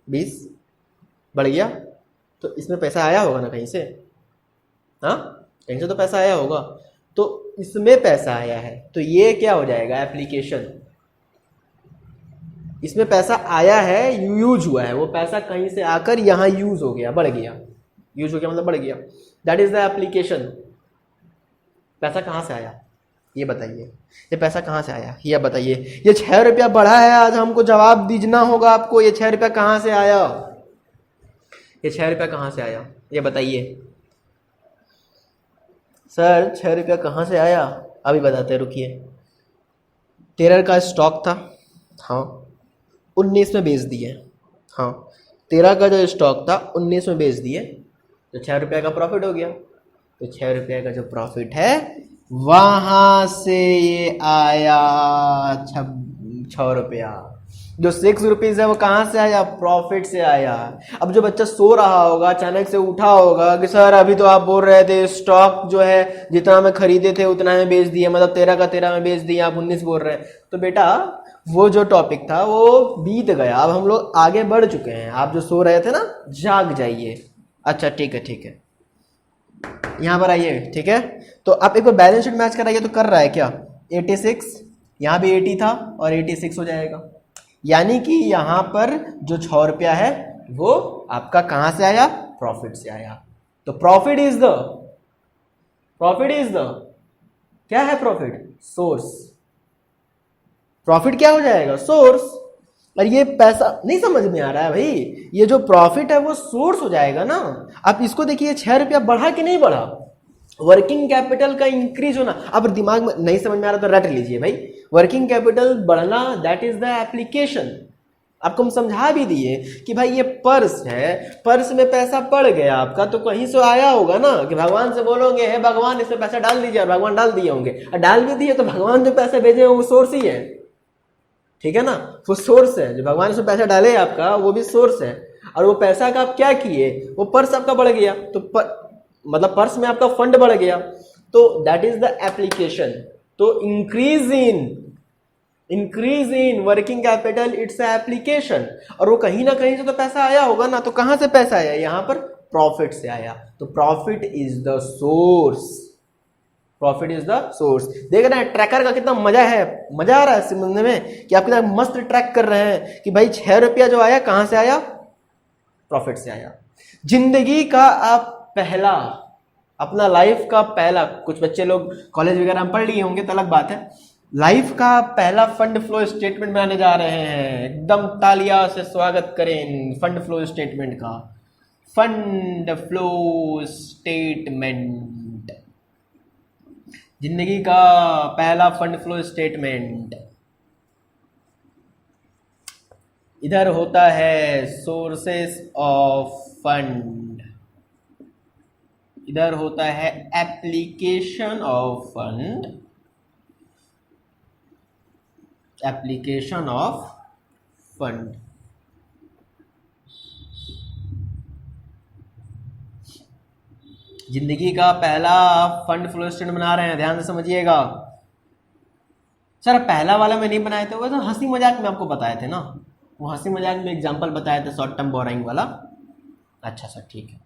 20, बढ़ गया, तो इसमें पैसा आया होगा ना कहीं से, हाँ कहीं से तो पैसा आया होगा, तो इसमें पैसा आया है, तो ये क्या हो जाएगा एप्लीकेशन। इसमें पैसा आया है, यूज हुआ है, वो पैसा कहीं से आकर यहाँ यूज हो गया, बढ़ गया, यूज हो गया मतलब बढ़ गया, दैट इज द एप्लीकेशन। पैसा कहाँ से आया ये बताइए, ये पैसा कहाँ से आया ये बताइए। ये 6 रुपया बढ़ा है, आज हमको जवाब दीजना होगा आपको, ये 6 रुपया कहाँ से आया, ये 6 रुपया कहाँ से आया ये बताइए। सर 6 रुपया कहाँ से आया, अभी बताते, रुकिए। 13 का स्टॉक था, हाँ 19 में बेच दिए, हाँ 13 का जो स्टॉक था 19 में बेच दिए, तो 6 रुपये का प्रॉफिट हो गया। तो 6 रुपये का जो प्रॉफिट है वहाँ से ये आया 6 रुपया। जो 6 रुपीज़ है वो कहाँ से आया, प्रॉफिट से आया। अब जो बच्चा सो रहा होगा, अचानक से उठा होगा कि सर अभी तो आप बोल रहे थे स्टॉक जो है जितना में खरीदे थे उतना में बेच दिए, मतलब 13 का 13 में बेच दिए, आप 19 बोल रहे हैं। तो बेटा वो जो टॉपिक था वो बीत गया, अब हम लोग आगे बढ़ चुके हैं। आप जो सो रहे थे ना, जाग जाइए। अच्छा ठीक है, यहाँ पर आइए, ठीक है। तो आप एक बार बैलेंस शीट मैच कराइए, तो कर रहा है क्या 86, यहाँ भी 80 था और 86 हो जाएगा, यानी कि यहाँ पर जो 6 रुपया है वो आपका कहां से आया, प्रॉफिट से आया। तो प्रॉफिट इज द क्या है, प्रॉफिट सोर्स। प्रॉफिट क्या हो जाएगा, सोर्स। और ये पैसा नहीं समझ में आ रहा है भाई, ये जो प्रॉफिट है वो सोर्स हो जाएगा ना। आप इसको देखिए, 6 रुपया बढ़ा कि नहीं बढ़ा, वर्किंग कैपिटल का इंक्रीज होना। अब दिमाग में नहीं समझ में आ रहा तो रट लीजिए भाई, वर्किंग कैपिटल बढ़ना दैट इज द एप्लीकेशन। आपको हम समझा भी दिए कि भाई ये पर्स है, पर्स में पैसा पड़ गया आपका तो कहीं से आया होगा ना, कि भगवान से बोलोगे हे भगवान इसमें पैसा डाल दीजिए, और भगवान डाल दिए होंगे, और डाल भी दिए तो भगवान जो पैसे भेजे वो सोर्स ही है, ठीक है ना, वो सोर्स है। जो भगवान उसमें पैसा डाले आपका वो भी सोर्स है। और वो पैसा का आप क्या किए, वो पर्स आपका बढ़ गया तो मतलब पर्स में आपका फंड बढ़ गया, तो दैट इज द एप्लीकेशन। तो increase in working capital its application. और वो कहीं ना कहीं से तो पैसा आया होगा ना, तो कहां से पैसा आया, यहां पर प्रॉफिट से आया। तो profit is the source, profit is the source. देख रहे हैं ट्रैकर का कितना मजा है, मजा आ रहा है समझने में कि आप कितना मस्त ट्रैक कर रहे हैं कि भाई 6 रुपया जो आया कहां से आया, प्रॉफिट से आया। जिंदगी का आप पहला, अपना लाइफ का पहला, कुछ बच्चे लोग कॉलेज वगैरह में पढ़ लिए होंगे तो अलग बात है, लाइफ का पहला फंड फ्लो स्टेटमेंट बनाने जा रहे हैं। एकदम तालियां से स्वागत करें फंड फ्लो स्टेटमेंट का। फंड फ्लो स्टेटमेंट, जिंदगी का पहला फंड फ्लो स्टेटमेंट। इधर होता है सोर्सेस ऑफ फंड, इधर होता है application of fund, application of fund. जिंदगी का पहला फंड फ्लो स्टेटमेंट बना रहे हैं, ध्यान से समझिएगा। सर पहला वाला में नहीं बनाए थे, वो तो हंसी मजाक में आपको बताए थे ना, वो हंसी मजाक में एग्जांपल बताए थे शॉर्ट टर्म बोरोइंग वाला। अच्छा सर ठीक है,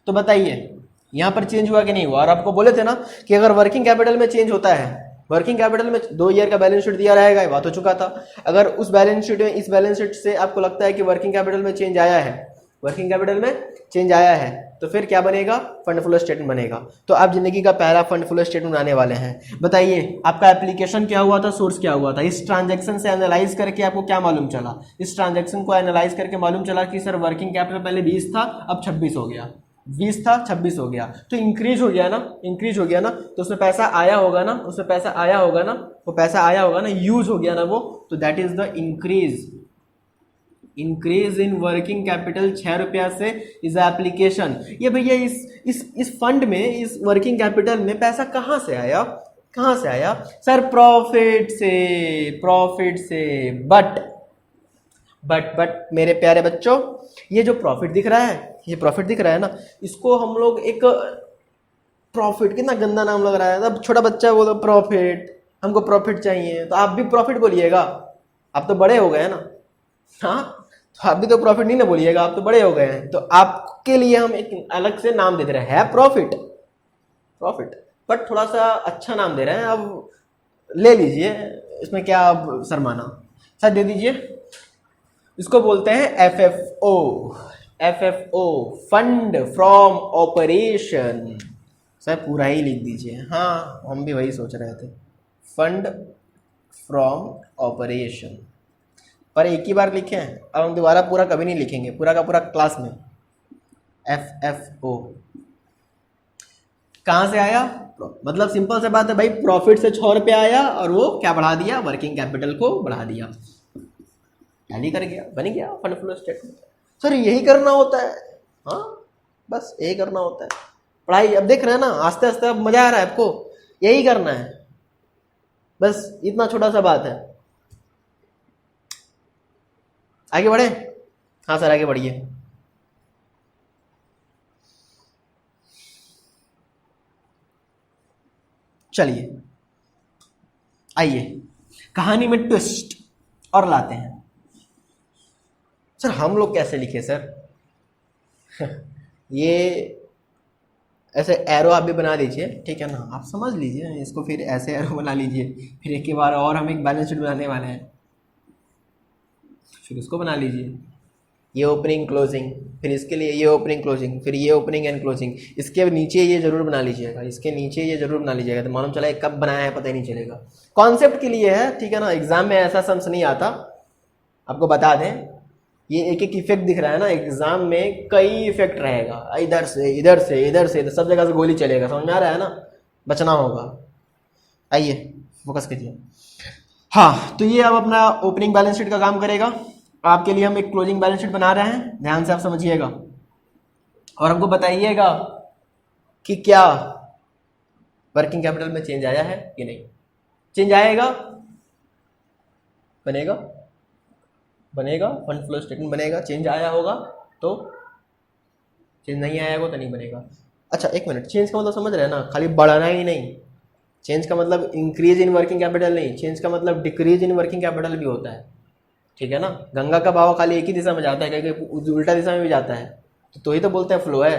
तो बताइए यहाँ पर चेंज हुआ कि नहीं हुआ। और आपको बोले थे ना कि अगर वर्किंग कैपिटल में चेंज होता है, वर्किंग कैपिटल में 2 ईयर का बैलेंस शीट दिया रहेगा, ये बात हो चुका था। अगर उस बैलेंस शीट में, इस बैलेंस शीट से आपको लगता है कि वर्किंग कैपिटल में चेंज आया है, वर्किंग कैपिटल में चेंज आया है, तो फिर क्या बनेगा, फंड फ्लो स्टेटमेंट बनेगा। तो आप जिंदगी का पहला फंड फ्लो स्टेटमेंट बनाने वाले हैं। बताइए आपका एप्लीकेशन क्या हुआ था, सोर्स क्या हुआ था। इस ट्रांजैक्शन से एनालाइज करके आपको क्या मालूम चला, इस ट्रांजैक्शन को एनालाइज करके मालूम चला कि सर वर्किंग कैपिटल पहले 20 था अब 26 हो गया, 20 था 26 हो गया, तो इंक्रीज हो गया ना, इंक्रीज हो गया ना, तो उसमें पैसा आया होगा ना, उसमें पैसा आया होगा ना, वो पैसा आया होगा ना, यूज हो गया ना वो, तो that is the increase. Increase in working capital 6 रुपया से इज एप्लीकेशन। ये भैया इस फंड में, इस वर्किंग कैपिटल में पैसा कहाँ से आया, कहाँ से आया सर, प्रॉफिट से, प्रॉफिट से। बट मेरे प्यारे बच्चों, ये जो प्रॉफिट दिख रहा है, ये प्रॉफिट दिख रहा है ना, इसको हम लोग एक प्रॉफिट, कितना गंदा नाम लग रहा है। अब छोटा बच्चा बोलो प्रॉफिट, हमको प्रॉफिट चाहिए, तो आप भी प्रॉफिट बोलिएगा, आप तो बड़े हो गए हैं ना, हाँ तो आप भी तो प्रॉफिट नहीं ना बोलिएगा, आप तो बड़े हो गए हैं। तो आपके लिए हम एक अलग से नाम दे रहे हैं, प्रॉफिट, प्रॉफिट, बट थोड़ा सा अच्छा नाम दे रहे हैं, अब ले लीजिए, इसमें क्या आप शर्माना, सर दे दीजिए। इसको बोलते हैं एफएफओ, एफएफओ, फंड फ्रॉम ऑपरेशन। सर पूरा ही लिख दीजिए, हाँ हम भी वही सोच रहे थे, फंड फ्रॉम ऑपरेशन, पर एक ही बार लिखे हैं, अब हम दोबारा पूरा कभी नहीं लिखेंगे, पूरा का पूरा क्लास में। एफएफओ कहाँ से आया, मतलब सिंपल से बात है भाई, प्रॉफिट से 6 रुपये आया और वो क्या बढ़ा दिया, वर्किंग कैपिटल को बढ़ा दिया, टैली कर गया, बन गया फंड फ्लो स्टेटमेंट। सर यही करना होता है, हाँ बस यही करना होता है पढ़ाई। अब देख रहे हैं ना, आस्ते आस्ते अब मजा आ रहा है आपको, यही करना है, बस इतना छोटा सा बात है। आगे बढ़े, हाँ सर आगे बढ़िए। चलिए आइए कहानी में ट्विस्ट और लाते हैं। सर हम लोग कैसे लिखे सर ये ऐसे एरो आप भी बना लीजिए, ठीक है ना, आप समझ लीजिए इसको, फिर ऐसे एरो बना लीजिए, फिर एक ही बार और हम एक बैलेंस शीट बनाने वाले हैं, फिर उसको बना लीजिए। ये ओपनिंग क्लोजिंग, फिर इसके लिए ये ओपनिंग क्लोजिंग, फिर ये ओपनिंग एंड क्लोजिंग, इसके नीचे ये जरूर बना लीजिएगा, इसके नीचे ये जरूर बना लीजिएगा, तो मालूम चला कब बनाया है पता ही नहीं चलेगा। कॉन्सेप्ट के लिए है, ठीक है ना, एग्जाम में ऐसा समझ नहीं आता। आपको बता दें, ये एक एक इफेक्ट दिख रहा है ना, एग्जाम में कई इफेक्ट रहेगा, इधर से इधर से इधर से, सब जगह से गोली चलेगा, समझ में आ रहा है ना, बचना होगा। आइए फोकस कीजिए। हाँ, तो ये अब अपना ओपनिंग बैलेंस शीट का काम करेगा। आपके लिए हम एक क्लोजिंग बैलेंस शीट बना रहे हैं, ध्यान से आप समझिएगा और हमको बताइएगा कि क्या वर्किंग कैपिटल में चेंज आया है कि नहीं। चेंज आएगा, बनेगा बनेगा, फंड फ्लो स्टेटमेंट बनेगा। चेंज आया होगा तो, चेंज नहीं आया होगा तो नहीं बनेगा। अच्छा एक मिनट, चेंज का मतलब समझ रहे हैं ना, खाली बढ़ाना ही नहीं। चेंज का मतलब इंक्रीज इन वर्किंग कैपिटल नहीं, चेंज का मतलब डिक्रीज इन वर्किंग कैपिटल भी होता है, ठीक है ना। गंगा का बहाव खाली एक ही दिशा में जाता है, कहीं उल्टा दिशा में भी जाता है, तो ही तो बोलते हैं फ्लो है।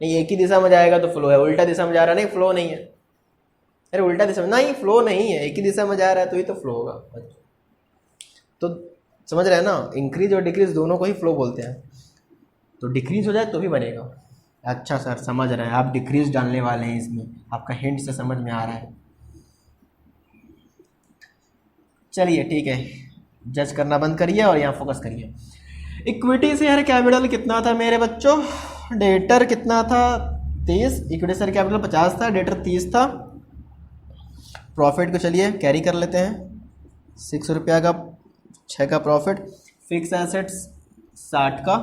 नहीं, एक ही दिशा में जाएगा तो फ्लो है, उल्टा दिशा में जा रहा है नहीं फ्लो नहीं है। अरे उल्टा दिशा में नहीं, फ्लो नहीं है, एक ही दिशा में जा रहा है तो ही तो फ्लो होगा। तो समझ रहे हैं ना, इंक्रीज और डिक्रीज दोनों को ही फ्लो बोलते हैं। तो डिक्रीज हो जाए तो भी बनेगा। अच्छा सर समझ रहे हैं, आप डिक्रीज डालने वाले हैं इसमें, आपका हिंट से समझ में आ रहा है। चलिए ठीक है, जज करना बंद करिए और यहाँ फोकस करिए। इक्विटी शेयर कैपिटल कितना था मेरे बच्चों? डेटर कितना था? 30। इक्विटी शेयर कैपिटल 50 था, डेटर 30 था। प्रॉफिट को चलिए कैरी कर लेते हैं, 6 रुपया का 6 का प्रॉफिट। फिक्स एसेट्स 60 का,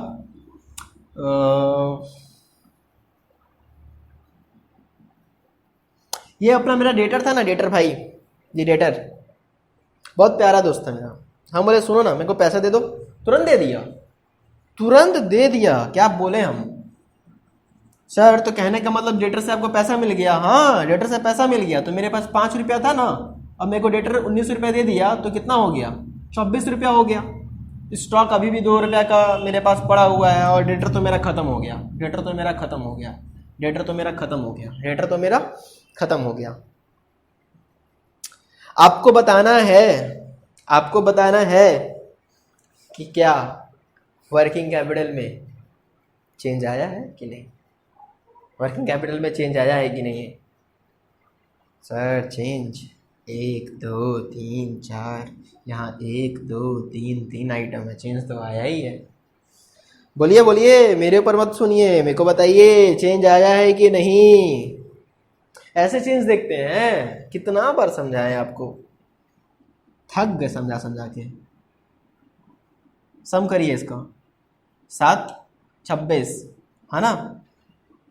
ये अपना मेरा डेटर था ना, डेटर भाई, ये डेटर बहुत प्यारा दोस्त था मेरा। हम बोले सुनो ना, मेरे को पैसा दे दो, तुरंत दे दिया, तुरंत दे दिया। क्या बोले हम, सर तो कहने का मतलब डेटर से आपको पैसा मिल गया? हाँ डेटर से पैसा मिल गया, तो मेरे पास 5 रुपया था ना, अब मेरे को डेटर 19 रुपया दे दिया, तो कितना हो गया? 26 रुपया हो गया। स्टॉक अभी भी 2 रुपया का मेरे पास पड़ा हुआ है और डेटर तो मेरा खत्म हो गया, डेटर तो मेरा खत्म हो गया, डेटर तो मेरा खत्म हो गया, डेटर तो मेरा खत्म हो गया। आपको बताना है, आपको बताना है कि क्या वर्किंग कैपिटल में चेंज आया है कि नहीं, वर्किंग कैपिटल में चेंज आया है कि नहीं है। सर चेंज 1 2 3 4, यहाँ 1 2 3 3 आइटम है, चेंज तो आया ही है। बोलिए बोलिए, मेरे ऊपर मत सुनिए, मेरे को बताइए चेंज आया है कि नहीं। ऐसे चेंज देखते हैं, कितना बार समझाएं आपको, थक गए समझा समझा के। सम करिए इसका, 7 26 है ना,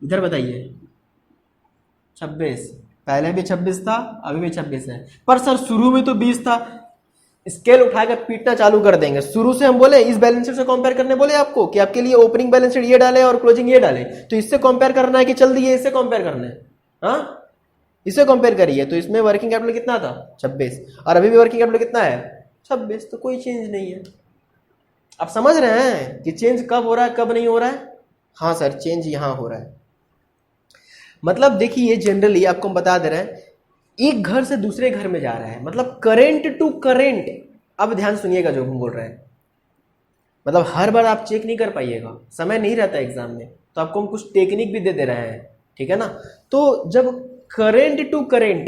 इधर बताइए 26, पहले भी 26 था अभी भी 26 है, पर सर शुरू में तो 20 था। स्केल उठाकर पीटना चालू कर देंगे। शुरू से हम बोले इस बैलेंस शीट से कंपेयर करने बोले आपको कि आपके लिए ओपनिंग बैलेंस शीट ये डाले और क्लोजिंग ये डाले, तो इससे कंपेयर करना है कि चल दिए इससे कंपेयर करना है। हाँ इसे कंपेयर करिए, तो इसमें वर्किंग कैपिटल कितना था? 26, और अभी भी वर्किंग कैपिटल कितना है? 26, तो कोई चेंज नहीं है। आप समझ रहे हैं कि चेंज कब हो रहा है कब नहीं हो रहा है? हाँ सर चेंज यहाँ हो रहा है। मतलब देखिए जनरली आपको हम बता दे रहे हैं, एक घर से दूसरे घर में जा रहा है, मतलब करेंट टू करेंट। अब ध्यान सुनिएगा जो हम बोल रहे हैं, मतलब हर बार आप चेक नहीं कर पाइएगा, समय नहीं रहता एग्जाम में, तो आपको हम कुछ टेक्निक भी दे रहे हैं, ठीक है ना। तो जब करेंट टू करेंट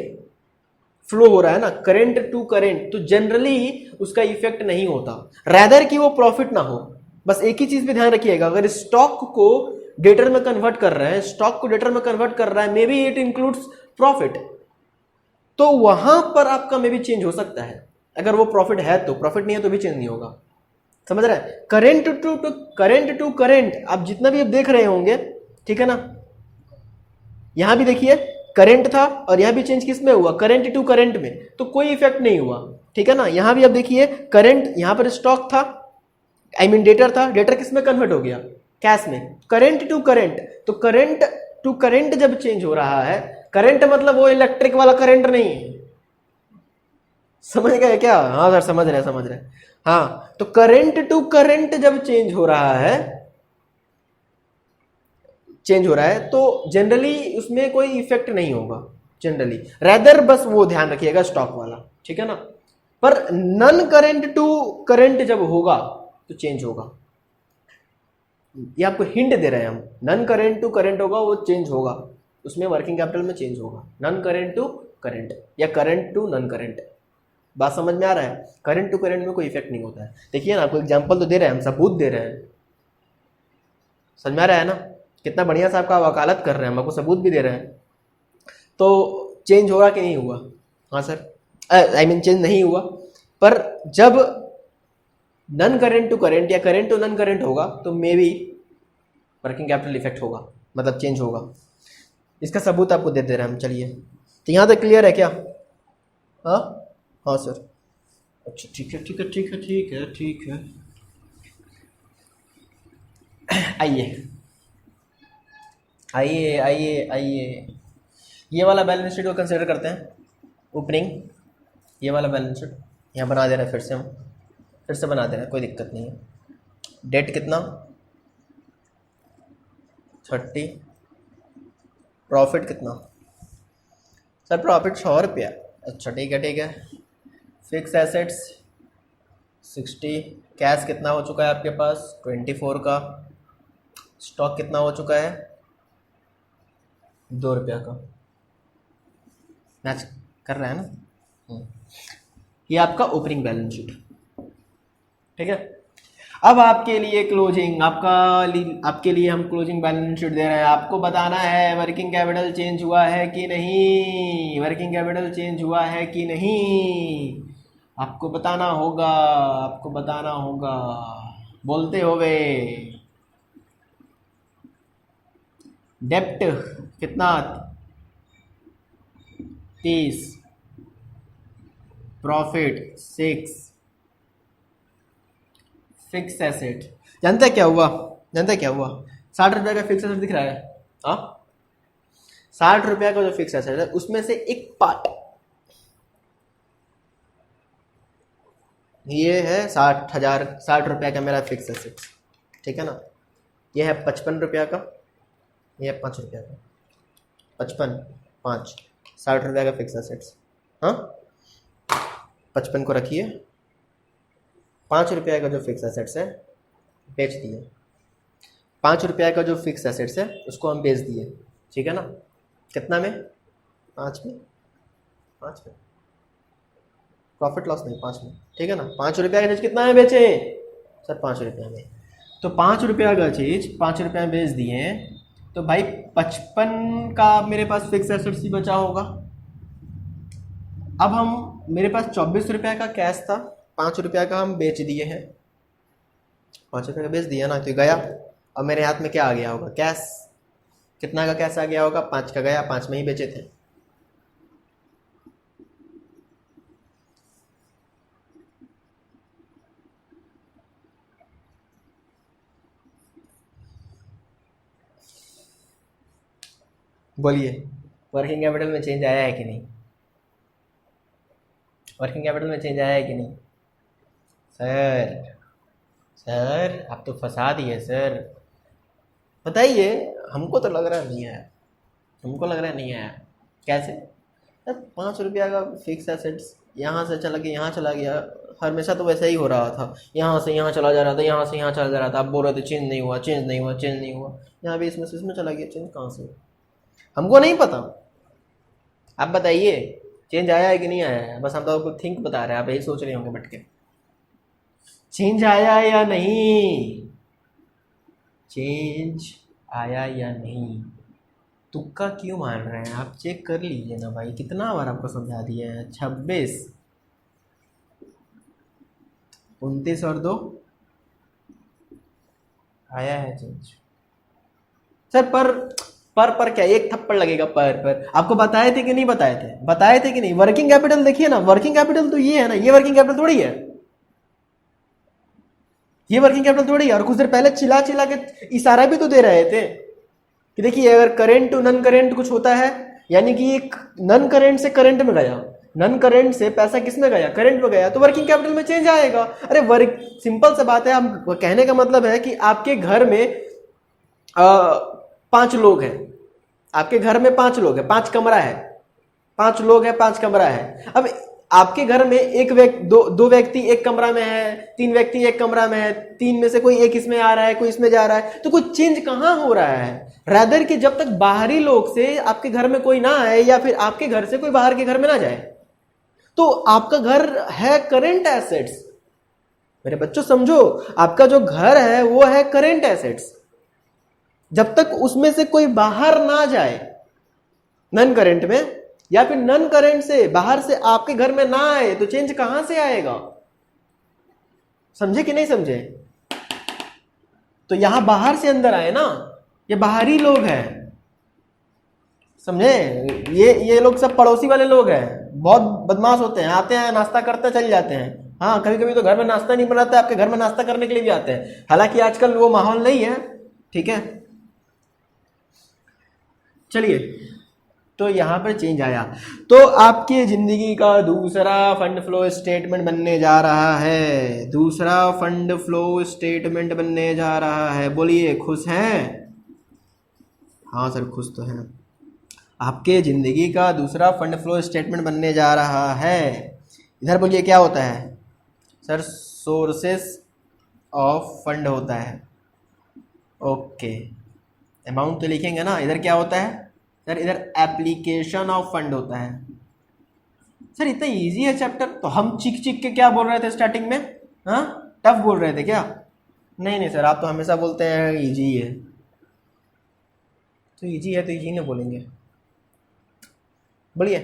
फ्लो हो रहा है ना, करेंट टू करेंट, तो जनरली उसका इफेक्ट नहीं होता, रैदर कि वो प्रॉफिट ना हो। बस एक ही चीज पे ध्यान रखिएगा, अगर स्टॉक को डेटर में कन्वर्ट कर रहे हैं, स्टॉक को डेटर में कन्वर्ट कर रहा है, may be it includes profit, तो वहां पर आपका मे बी चेंज हो सकता है। अगर वो प्रॉफिट है तो, प्रॉफिट नहीं है तो भी चेंज नहीं होगा। समझ रहे हैं? करेंट टू करेंट आप जितना भी आप देख रहे होंगे, ठीक है ना, यहां भी देखिए करंट था और यहां भी चेंज किस में हुआ? करंट टू करंट में, तो कोई इफेक्ट नहीं हुआ, ठीक है ना। यहां भी आप देखिए करंट, यहां पर स्टॉक था, आई मीन डेटर था, डेटर किस में कन्वर्ट हो गया? कैश में। करंट टू करंट, तो करंट टू करंट जब चेंज हो रहा है, करंट मतलब वो इलेक्ट्रिक वाला करंट नहीं है, समझ गए क्या? हाँ सर समझ रहे हैं। हाँ तो करंट टू करंट जब चेंज हो रहा है तो जनरली उसमें कोई इफेक्ट नहीं होगा जनरली, रैदर बस वो ध्यान रखिएगा स्टॉक वाला, ठीक है ना। पर नन करंट टू करंट जब होगा तो चेंज होगा, ये आपको हिंट दे रहे हैं हम, नन करेंट टू करेंट होगा वो चेंज होगा, उसमें वर्किंग कैपिटल में चेंज होगा, नन करेंट टू करेंट या करेंट टू नन करेंट। बात समझ में आ रहा है? करेंट टू करेंट में कोई इफेक्ट नहीं होता है। देखिए ना, आपको एग्जांपल तो दे रहे हैं हम, सबूत दे रहे हैं, समझ में आ रहा है ना? कितना बढ़िया से आपका वकालत कर रहे हैं, हम आपको सबूत भी दे रहे हैं। तो चेंज होगा कि नहीं हुआ? हाँ सर, आई मीन चेंज नहीं हुआ, पर जब नन करेंट टू करेंट या करेंट टू नन करेंट होगा तो may be working capital effect होगा, मतलब चेंज होगा। इसका सबूत आपको दे रहे हैं हम। चलिए, तो यहाँ तक क्लियर है क्या? हाँ हाँ सर, अच्छा ठीक है ठीक है ठीक है ठीक है ठीक है। आइए आइए आइए आइए, ये वाला बैलेंस शीट को कंसिडर करते हैं, ओपनिंग ये वाला बैलेंस शीट यहाँ बना दे रहे हैं, फिर से बना दे रहे हैं, कोई दिक्कत नहीं है। डेट कितना? 30। प्रॉफिट कितना? सर प्रॉफिट 100 रुपया। अच्छा ठीक है। Fix assets 60। कैश कितना हो चुका है आपके पास? 24 का। स्टॉक कितना हो चुका है? 2 रुपया का। मैच कर रहा है ना? ये आपका ओपनिंग बैलेंस शीट, ठीक है। अब आपके लिए क्लोजिंग, आपके लिए हम क्लोजिंग बैलेंस शीट दे रहे हैं। आपको बताना है वर्किंग कैपिटल चेंज हुआ है कि नहीं, वर्किंग कैपिटल चेंज हुआ है कि नहीं, आपको बताना होगा, बोलते होवे। डेप्ट कितना? 30। प्रॉफिट 6। फिक्स एसेट, जानते हैं क्या हुआ? 60 रुपये का फिक्स एसेट दिख रहा है। हाँ, 60 रुपये का जो फिक्स एसेट है उसमें से एक पार्ट ये है 60 रुपये का मेरा फिक्स एसेट, ठीक है ना। ये है 55 रुपया का, ये है 5 रुपया का। 55 5 60 रुपये का फिक्स एसेट्स। हाँ, 55 को रखिए, 5 रुपये का जो फिक्स एसेट्स है बेच दिए। 5 रुपये का जो फिक्स एसेट्स है उसको हम बेच दिए, ठीक है ना। कितना में? 5 में। प्रॉफिट लॉस नहीं, 5 में, ठीक है ना। 5 रुपये का चीज़ कितना में बेचे सर? 5 रुपये में। तो 5 रुपये का चीज़ 5 रुपये में बेच दिए, तो भाई 55 का मेरे पास फिक्स एसेट्स ही बचा होगा। अब हम, मेरे पास 24 रुपये का कैश था, 5 रुपये का हम बेच दिए हैं। 5 रुपये का बेच दिया ना, तो गया। अब मेरे हाथ में क्या आ गया होगा? कैश। कितना का कैश आ गया होगा? 5 का गया, 5 में ही बेचे थे। बोलिए, वर्किंग कैपिटल में चेंज आया है कि नहीं? वर्किंग कैपिटल में चेंज आया है कि नहीं? सर आप तो फंसा दिए सर, बताइए। हमको तो लग रहा नहीं है, कैसे? 5 रुपया का फिक्स एसेट्स यहाँ से चला गया, यहाँ चला गया, हमेशा तो वैसा ही हो रहा था, यहाँ से यहाँ चला जा रहा था, यहाँ से यहाँ चला जा रहा था। आप बोल रहे थे चेंज नहीं हुआ, यहाँ भी इसमें से इसमें चला गया। चेंज कहाँ से? हमको नहीं पता, आप बताइए चेंज आया है कि नहीं आया है। बस हम तो आपको थिंक बता रहे हैं, आप यही सोच रहे होंगे बैठ के, चेंज आया या नहीं, चेंज आया या नहीं। तुक्का क्यों मार रहे हैं आप? चेक कर लीजिए ना भाई, कितना बार आपको समझा दिया है। 26 29 और 2 आया है चेंज सर। पर क्या एक थप्पड़ लगेगा? पर आपको बताए थे कि नहीं बताए थे कि नहीं? वर्किंग कैपिटल देखिए ना, वर्किंग कैपिटल तो ये है ना, ये वर्किंग कैपिटल थोड़ी है, ये वर्किंग कैपिटल थोड़ी है। और कुछ देर पहले चिल्ला के इशारा भी तो दे रहे थे कि देखिए अगर करंट टू नन करंट कुछ होता है, यानी कि एक नन करंट से करंट में गया, नन करंट से पैसा किस में गया? करंट में गया, तो वर्किंग कैपिटल में चेंज आएगा। अरे सिंपल सा बात है। हम कहने का मतलब है कि आपके घर में 5 लोग हैं, आपके घर में 5 लोग हैं, 5 कमरा है, 5 लोग हैं, 5 कमरा है। अब आपके घर में एक व्यक्ति दो व्यक्ति एक कमरा में है, 3 व्यक्ति एक कमरा में है, 3 में से कोई एक इसमें आ रहा है, कोई इसमें जा रहा है, तो कुछ चेंज कहां हो रहा है? रादर कि जब तक बाहरी लोग से आपके घर में कोई ना आए या फिर आपके घर से कोई बाहर के घर में ना जाए, तो आपका घर है करेंट एसेट्स। मेरे बच्चों समझो, आपका जो घर है वो है करेंट एसेट्स। जब तक उसमें से कोई बाहर ना जाए नन करेंट में, या फिर नन करेंट से बाहर से आपके घर में ना आए, तो चेंज कहां से आएगा? समझे कि नहीं समझे? तो यहां बाहर से अंदर आए ना, ये बाहरी लोग हैं, समझे? ये लोग सब पड़ोसी वाले लोग हैं, बहुत बदमाश होते हैं, आते हैं नाश्ता करते चले जाते हैं। हाँ, कभी कभी तो घर में नाश्ता नहीं बनाते, आपके घर में नाश्ता करने के लिए भी आते हैं। हालांकि आजकल वो माहौल नहीं है, ठीक है। चलिए, तो यहां पर चेंज आया, तो आपकी जिंदगी का दूसरा फंड फ्लो स्टेटमेंट बनने जा रहा है। दूसरा फंड फ्लो स्टेटमेंट बनने जा रहा है। बोलिए, खुश हैं? हाँ सर, खुश तो हैं। आपके जिंदगी का दूसरा फंड फ्लो स्टेटमेंट बनने जा रहा है। इधर बोलिए, क्या होता है सर? सोर्सेस ऑफ फंड होता है। ओके, अमाउंट तो लिखेंगे ना। इधर क्या होता है सर? इधर एप्लीकेशन ऑफ फंड होता है। सर इतना इजी है चैप्टर, तो हम चिक चिक के क्या बोल रहे थे स्टार्टिंग में? हाँ, टफ बोल रहे थे क्या? नहीं नहीं सर, आप तो हमेशा बोलते हैं इजी है, तो इजी है तो इजी नहीं बोलेंगे। बढ़िया,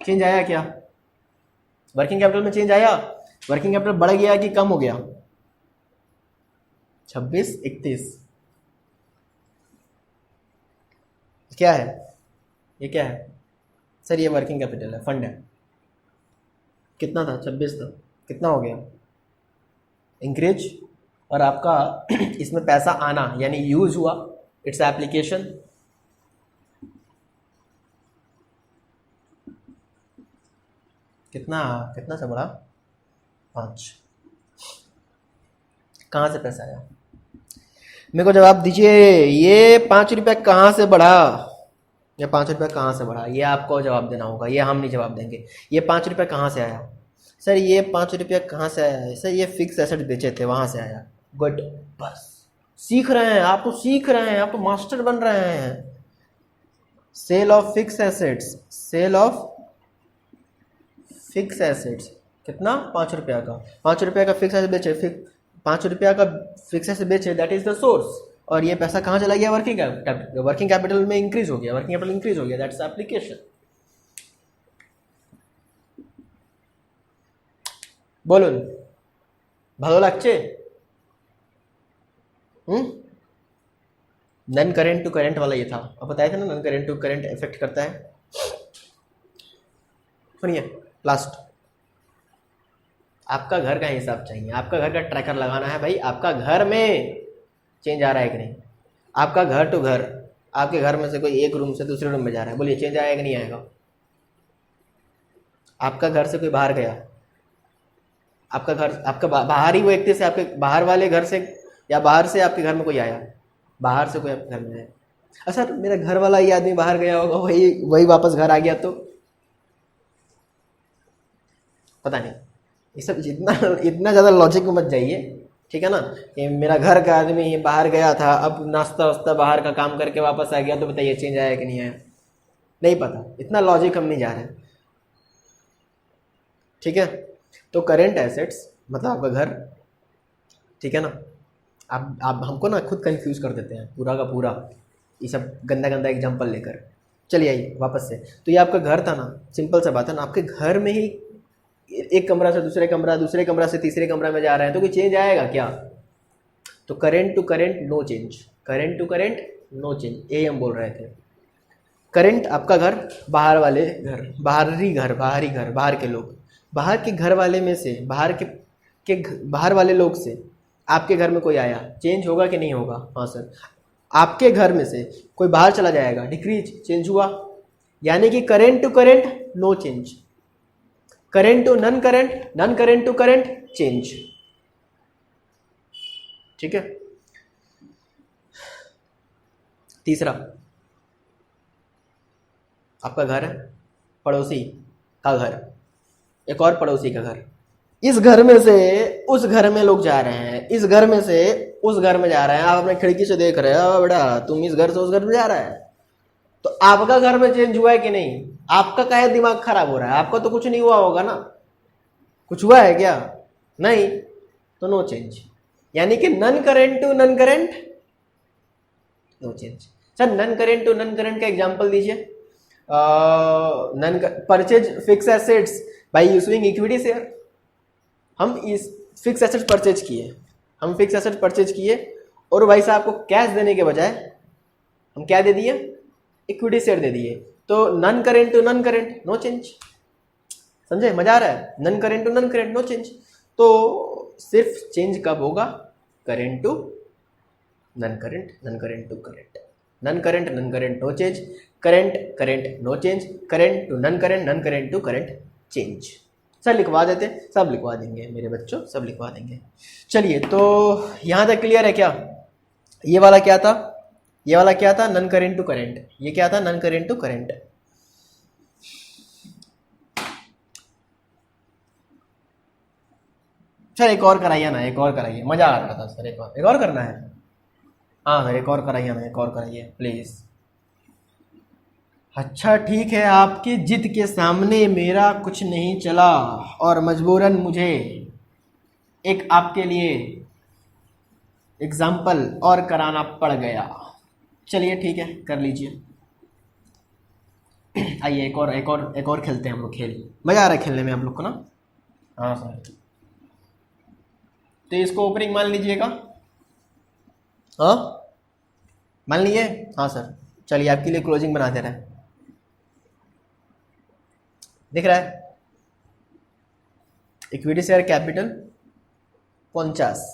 चेंज आया क्या? वर्किंग कैपिटल में चेंज आया? वर्किंग कैपिटल बढ़ गया कि कम हो गया? 26, 31 क्या है? ये क्या है सर? ये वर्किंग कैपिटल है, फंड है। कितना था? 26 था। कितना हो गया? इंक्रीज। और आपका इसमें पैसा आना यानी यूज हुआ, इट्स एप्लीकेशन। कितना कितना से बढ़ा? 5। कहाँ से पैसा आया? मेरे को जवाब दीजिए, ये 5 रुपया कहाँ से बढ़ा? ये 5 रुपया कहाँ से बढ़ा? ये आपको जवाब देना होगा, ये हम नहीं जवाब देंगे। ये 5 रुपया कहाँ से आया सर? ये 5 रुपया कहाँ से आया है सर? ये फिक्स एसेट बेचे थे, वहाँ से आया। गुड, बस सीख रहे हैं आप, तो सीख रहे हैं आप, तो मास्टर बन रहे हैं। Sale of fix assets, sale of fix assets. कितना? 5 रुपया का। 5 रुपया का फिक्स एसेट बेचे, 5 रुपया का फिक्स एसेट बेचे, दैट इज द सोर्स। और ये पैसा कहाँ चला गया? Working capital. वर्किंग कैपिटल में इंक्रीज हो गया, वर्किंग कैपिटल इंक्रीज हो गया, दैट्स एप्लीकेशन। बोलून ভালো লাগছে? नन करेंट टू करेंट वाला ये था, अब बताया था ना, non current to current effect करता है। सुनिए, लास्ट, आपका घर का हिसाब चाहिए, आपका घर का ट्रैकर लगाना है भाई। आपका घर में चेंज आ रहा है कि नहीं? आपका घर टू घर, आपके घर में से कोई एक रूम से दूसरे रूम में जा रहा है, बोलिए चेंज आएगा कि नहीं आएगा? आपका घर से कोई बाहर गया, आपका घर, आपका बाहरी व्यक्ति से, आपके बाहर वाले घर से, या बाहर से आपके घर में कोई आया, बाहर से कोई आपके घर में आया। अच्छा, मेरा घर वाला ये आदमी बाहर गया होगा, वही वापस घर आ गया, तो पता नहीं। ये सब इतना ज़्यादा लॉजिक में मत जाइए, ठीक है ना? कि मेरा घर का आदमी बाहर गया था, अब नाश्ता वास्ता बाहर का काम करके वापस आ गया, तो बताइए चेंज आया कि नहीं आया? नहीं पता, इतना लॉजिक हम नहीं जा रहे, ठीक है? तो करेंट एसेट्स मतलब आपका घर, ठीक है ना? आप हमको ना खुद कंफ्यूज कर देते हैं पूरा का पूरा, ये सब गंदा गंदा एग्जाम्पल लेकर। चलिए आइए वापस से, तो ये आपका घर था ना, सिंपल सा बात है ना, आपके घर में ही एक कमरा से दूसरे कमरा, दूसरे कमरा से तीसरे कमरा में जा रहे हैं, तो कोई चेंज आएगा क्या? तो current to current no change, current to current no change, ये हम बोल रहे थे। करेंट आपका घर, बाहर वाले घर, बाहरी घर, बाहरी घर, बाहर के लोग, बाहर के घर वाले में से, बाहर वाले लोग से आपके घर में कोई आया, चेंज होगा कि नहीं होगा? हाँ सर। आपके घर में से कोई बाहर चला जाएगा, डिक्रीज, चेंज हुआ, यानी कि current to current no change, current to non current, non current to current change, ठीक है? तीसरा, आपका घर है, पड़ोसी का घर, एक और पड़ोसी का घर। इस घर में से उस घर में लोग जा रहे हैं, इस घर में से उस घर में जा रहे हैं। आप अपने खिड़की से देख रहे हो, बेटा तुम इस घर से उस घर में जा रहा है, तो आपका घर में चेंज हुआ है कि नहीं? आपका काहे दिमाग खराब हो रहा है? आपका तो कुछ नहीं हुआ होगा ना, कुछ हुआ है क्या? नहीं, तो नो चेंज। यानी कि non current to non current, no change. Sir non current to non current का एग्जांपल दीजिए। Non purchase fix assets by using equity share. हम इस फिक्स एसेट परचेज किए, हम फिक्स एसेट परचेज किए और भाई साहब को कैश देने के बजाय हम क्या दे दिए? इक्विटी शेयर दे दिए। तो non current to non current, no change. समझे? मजा आ रहा है? Non current to non current, no change. तो सिर्फ चेंज कब होगा? Current to non current, non current to current, non current no change, current current no change, current to non current to current change. Sir लिखवा देते, सब लिखवा देंगे मेरे बच्चों, सब लिखवा देंगे। चलिए, तो यहाँ तक क्लियर है क्या? ये वाला क्या था? ये वाला क्या था? Non current to current. ये क्या था? Non current to current. Sir एक और कराइए ना, एक और कराइए, मजा आ रहा था सर। एक और करना है? हाँ सर एक और कराइए ना, एक और कराइए प्लीज। अच्छा ठीक है, आपकी जिद के सामने मेरा कुछ नहीं चला और मजबूरन मुझे एक आपके लिए एग्जाम्पल और कराना पड़ गया। चलिए ठीक है, कर लीजिए। आइए एक और खेलते हैं हम लोग खेल। मज़ा आ रहा है खेलने में आप लोग को ना? हाँ सर, तो इसको ओपनिंग मान लीजिएगा। हाँ मान लीजिए। हाँ सर, चलिए आपके लिए क्लोजिंग बना दे रहे हैं। दिख रहा है? इक्विटी शेयर कैपिटल 50,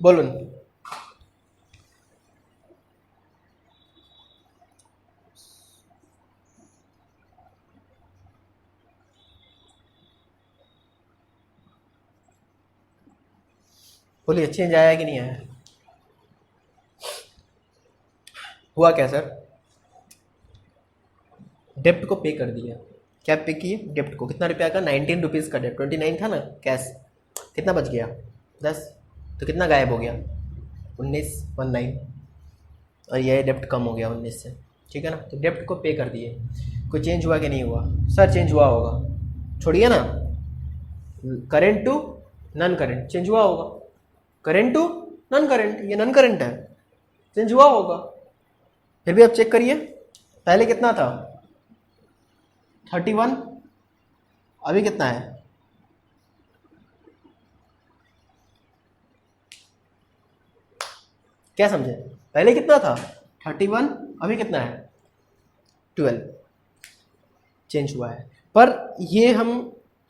बोलून बोलिए, चेंज आया कि नहीं आया? हुआ क्या सर? डेप्ट को पे कर दिया। क्या पे किए? डेप्ट को। कितना रुपया का? 19 रुपीज़ का डेप्ट। 29 था ना कैश, कितना बच गया? 10। तो कितना गायब हो गया? 19 और यह डेप्ट कम हो गया 19 से। ठीक है ना? तो डेप्ट को पे कर दिए। कोई चेंज हुआ कि नहीं हुआ? सर चेंज हुआ होगा, छोड़िए ना। Current to non current change हुआ होगा। करेंट टू नन करेंट, ये नन करेंट है, चेंज हुआ होगा। फिर भी आप चेक करिए, पहले कितना था? 31, अभी कितना है? क्या समझे? पहले कितना था? 31, अभी कितना है? 12। चेंज हुआ है। पर ये हम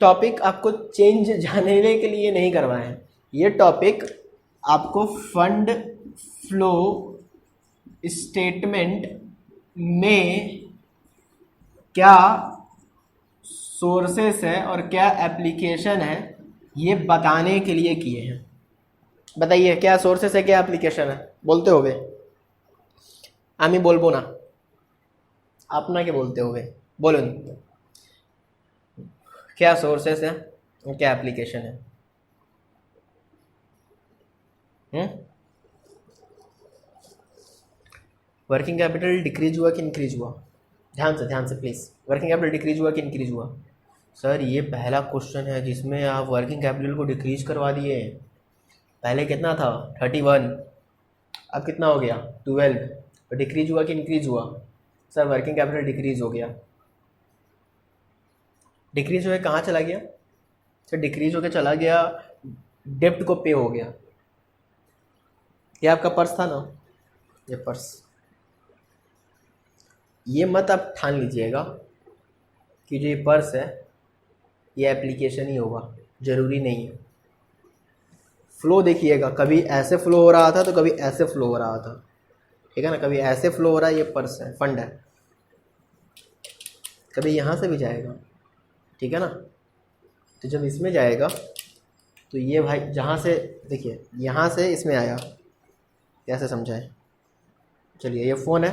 टॉपिक आपको चेंज जानने के लिए नहीं करवाए हैं। ये टॉपिक आपको फंड फ्लो स्टेटमेंट में क्या सोर्सेस है और क्या एप्लीकेशन है, ये बताने के लिए किए हैं। बताइए क्या सोर्सेस है, क्या एप्लीकेशन है? बोलते होवे आमी बोलबो ना, अपना के बोलते हुए बोलो। क्या सोर्सेस है और क्या एप्लीकेशन है? वर्किंग कैपिटल डिक्रीज हुआ कि इंक्रीज हुआ? ध्यान से प्लीज। वर्किंग कैपिटल डिक्रीज हुआ कि इंक्रीज हुआ? सर ये पहला क्वेश्चन है जिसमें आप वर्किंग कैपिटल को डिक्रीज करवा दिए। पहले कितना था? 31, अब कितना हो गया? 12। तो डिक्रीज हुआ कि इंक्रीज हुआ? सर वर्किंग कैपिटल डिक्रीज हो गया। डिक्रीज हुआ, कहाँ चला गया? तो डिक्रीज होकर चला गया, डेप्ट को पे हो गया। ये आपका पर्स था ना, ये पर्स, ये मत आप ठान लीजिएगा कि जो ये पर्स है ये एप्लीकेशन ही होगा, ज़रूरी नहीं है। फ्लो देखिएगा, कभी ऐसे फ्लो हो रहा था तो कभी ऐसे फ्लो हो रहा था, ठीक है ना, कभी ऐसे फ्लो हो रहा है, ये पर्स है, फंड है, कभी यहाँ से भी जाएगा, ठीक है ना। तो जब इसमें जाएगा तो ये भाई जहाँ से देखिए, यहाँ से इसमें आया, कैसे समझाएं, चलिए ये फ़ोन है,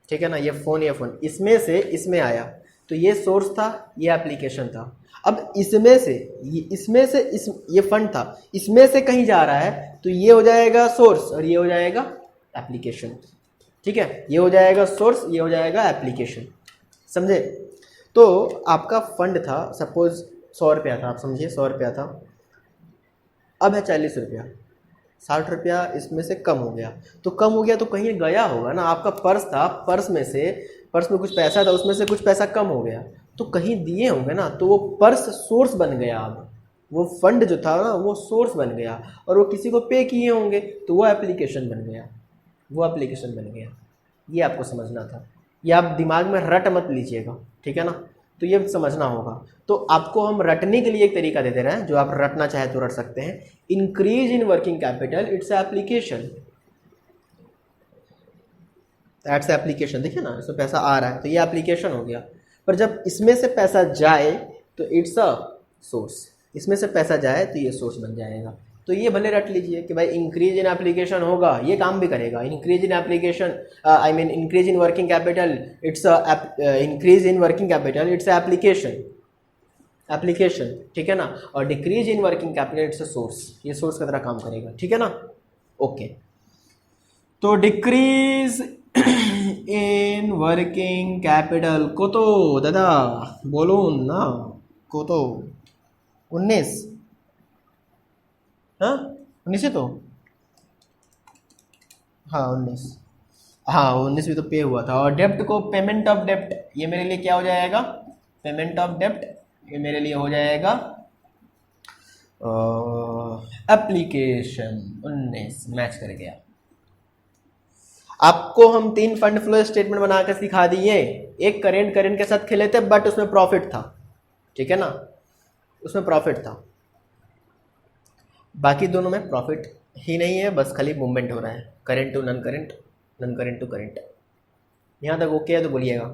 ठीक है ना, ये फ़ोन इसमें से इसमें आया, तो ये सोर्स था, ये एप्लीकेशन था। अब इसमें से ये फंड था, इसमें से कहीं जा रहा है तो ये हो जाएगा सोर्स और ये हो जाएगा एप्लीकेशन, ठीक है, ये हो जाएगा सोर्स, ये हो जाएगा एप्लीकेशन, समझे। तो आपका फंड था सपोज 100 रुपया था, आप समझिए 100 रुपया था, अब है 40 रुपया, 60 रुपया इसमें से कम हो गया, तो कम हो गया तो कहीं गया होगा ना, आपका पर्स था, पर्स में कुछ पैसा था, उसमें से कुछ पैसा कम हो गया तो कहीं दिए होंगे ना, तो वो पर्स सोर्स बन गया, अब वो फंड जो था ना वो सोर्स बन गया, और वो किसी को पे किए होंगे तो वो एप्लीकेशन बन गया, ये आपको समझना था। ये आप दिमाग में रट मत लीजिएगा, ठीक है ना, तो ये समझना होगा। तो आपको हम रटने के लिए एक तरीका दे दे रहे हैं, जो आप रटना चाहे तो रट सकते हैं। Increase in working capital its application, that's application, देखिए ना इसमें पैसा आ रहा है तो ये एप्लीकेशन हो गया, पर जब इसमें से पैसा जाए तो इट्स अ सोर्स, इसमें से पैसा जाए तो ये सोर्स बन जाएगा। तो ये भले रट लीजिए कि भाई इंक्रीज इन एप्लीकेशन होगा, ये काम भी करेगा, increase in application I mean increase in working capital it's increase in working capital its application, ठीक है ना, और decrease in working capital it's a source, ये सोर्स की तरह काम करेगा, ठीक है ना। ओके, तो डिक्रीज इन वर्किंग कैपिटल को तो दादा बोलो ना, को तो 19, हाँ 19 है तो, हाँ 19 भी तो पे हुआ था। और डेप्ट को पेमेंट ऑफ डेप्ट, ये मेरे लिए क्या हो जाएगा, पेमेंट ऑफ डेप्ट, ये मेरे लिए हो जाएगा एप्लीकेशन। 19 मैच कर गया। आपको हम 3 फंड फ्लो स्टेटमेंट बनाकर सिखा दिए, एक करेंट के साथ खेले थे बट उसमें प्रॉफिट था, ठीक है ना, उसमें प्रॉफिट था, बाकी दोनों में प्रॉफिट ही नहीं है, बस खाली मूवमेंट हो रहा है, current to non current, non current to current. यहाँ तक ओके है तो बोलिएगा,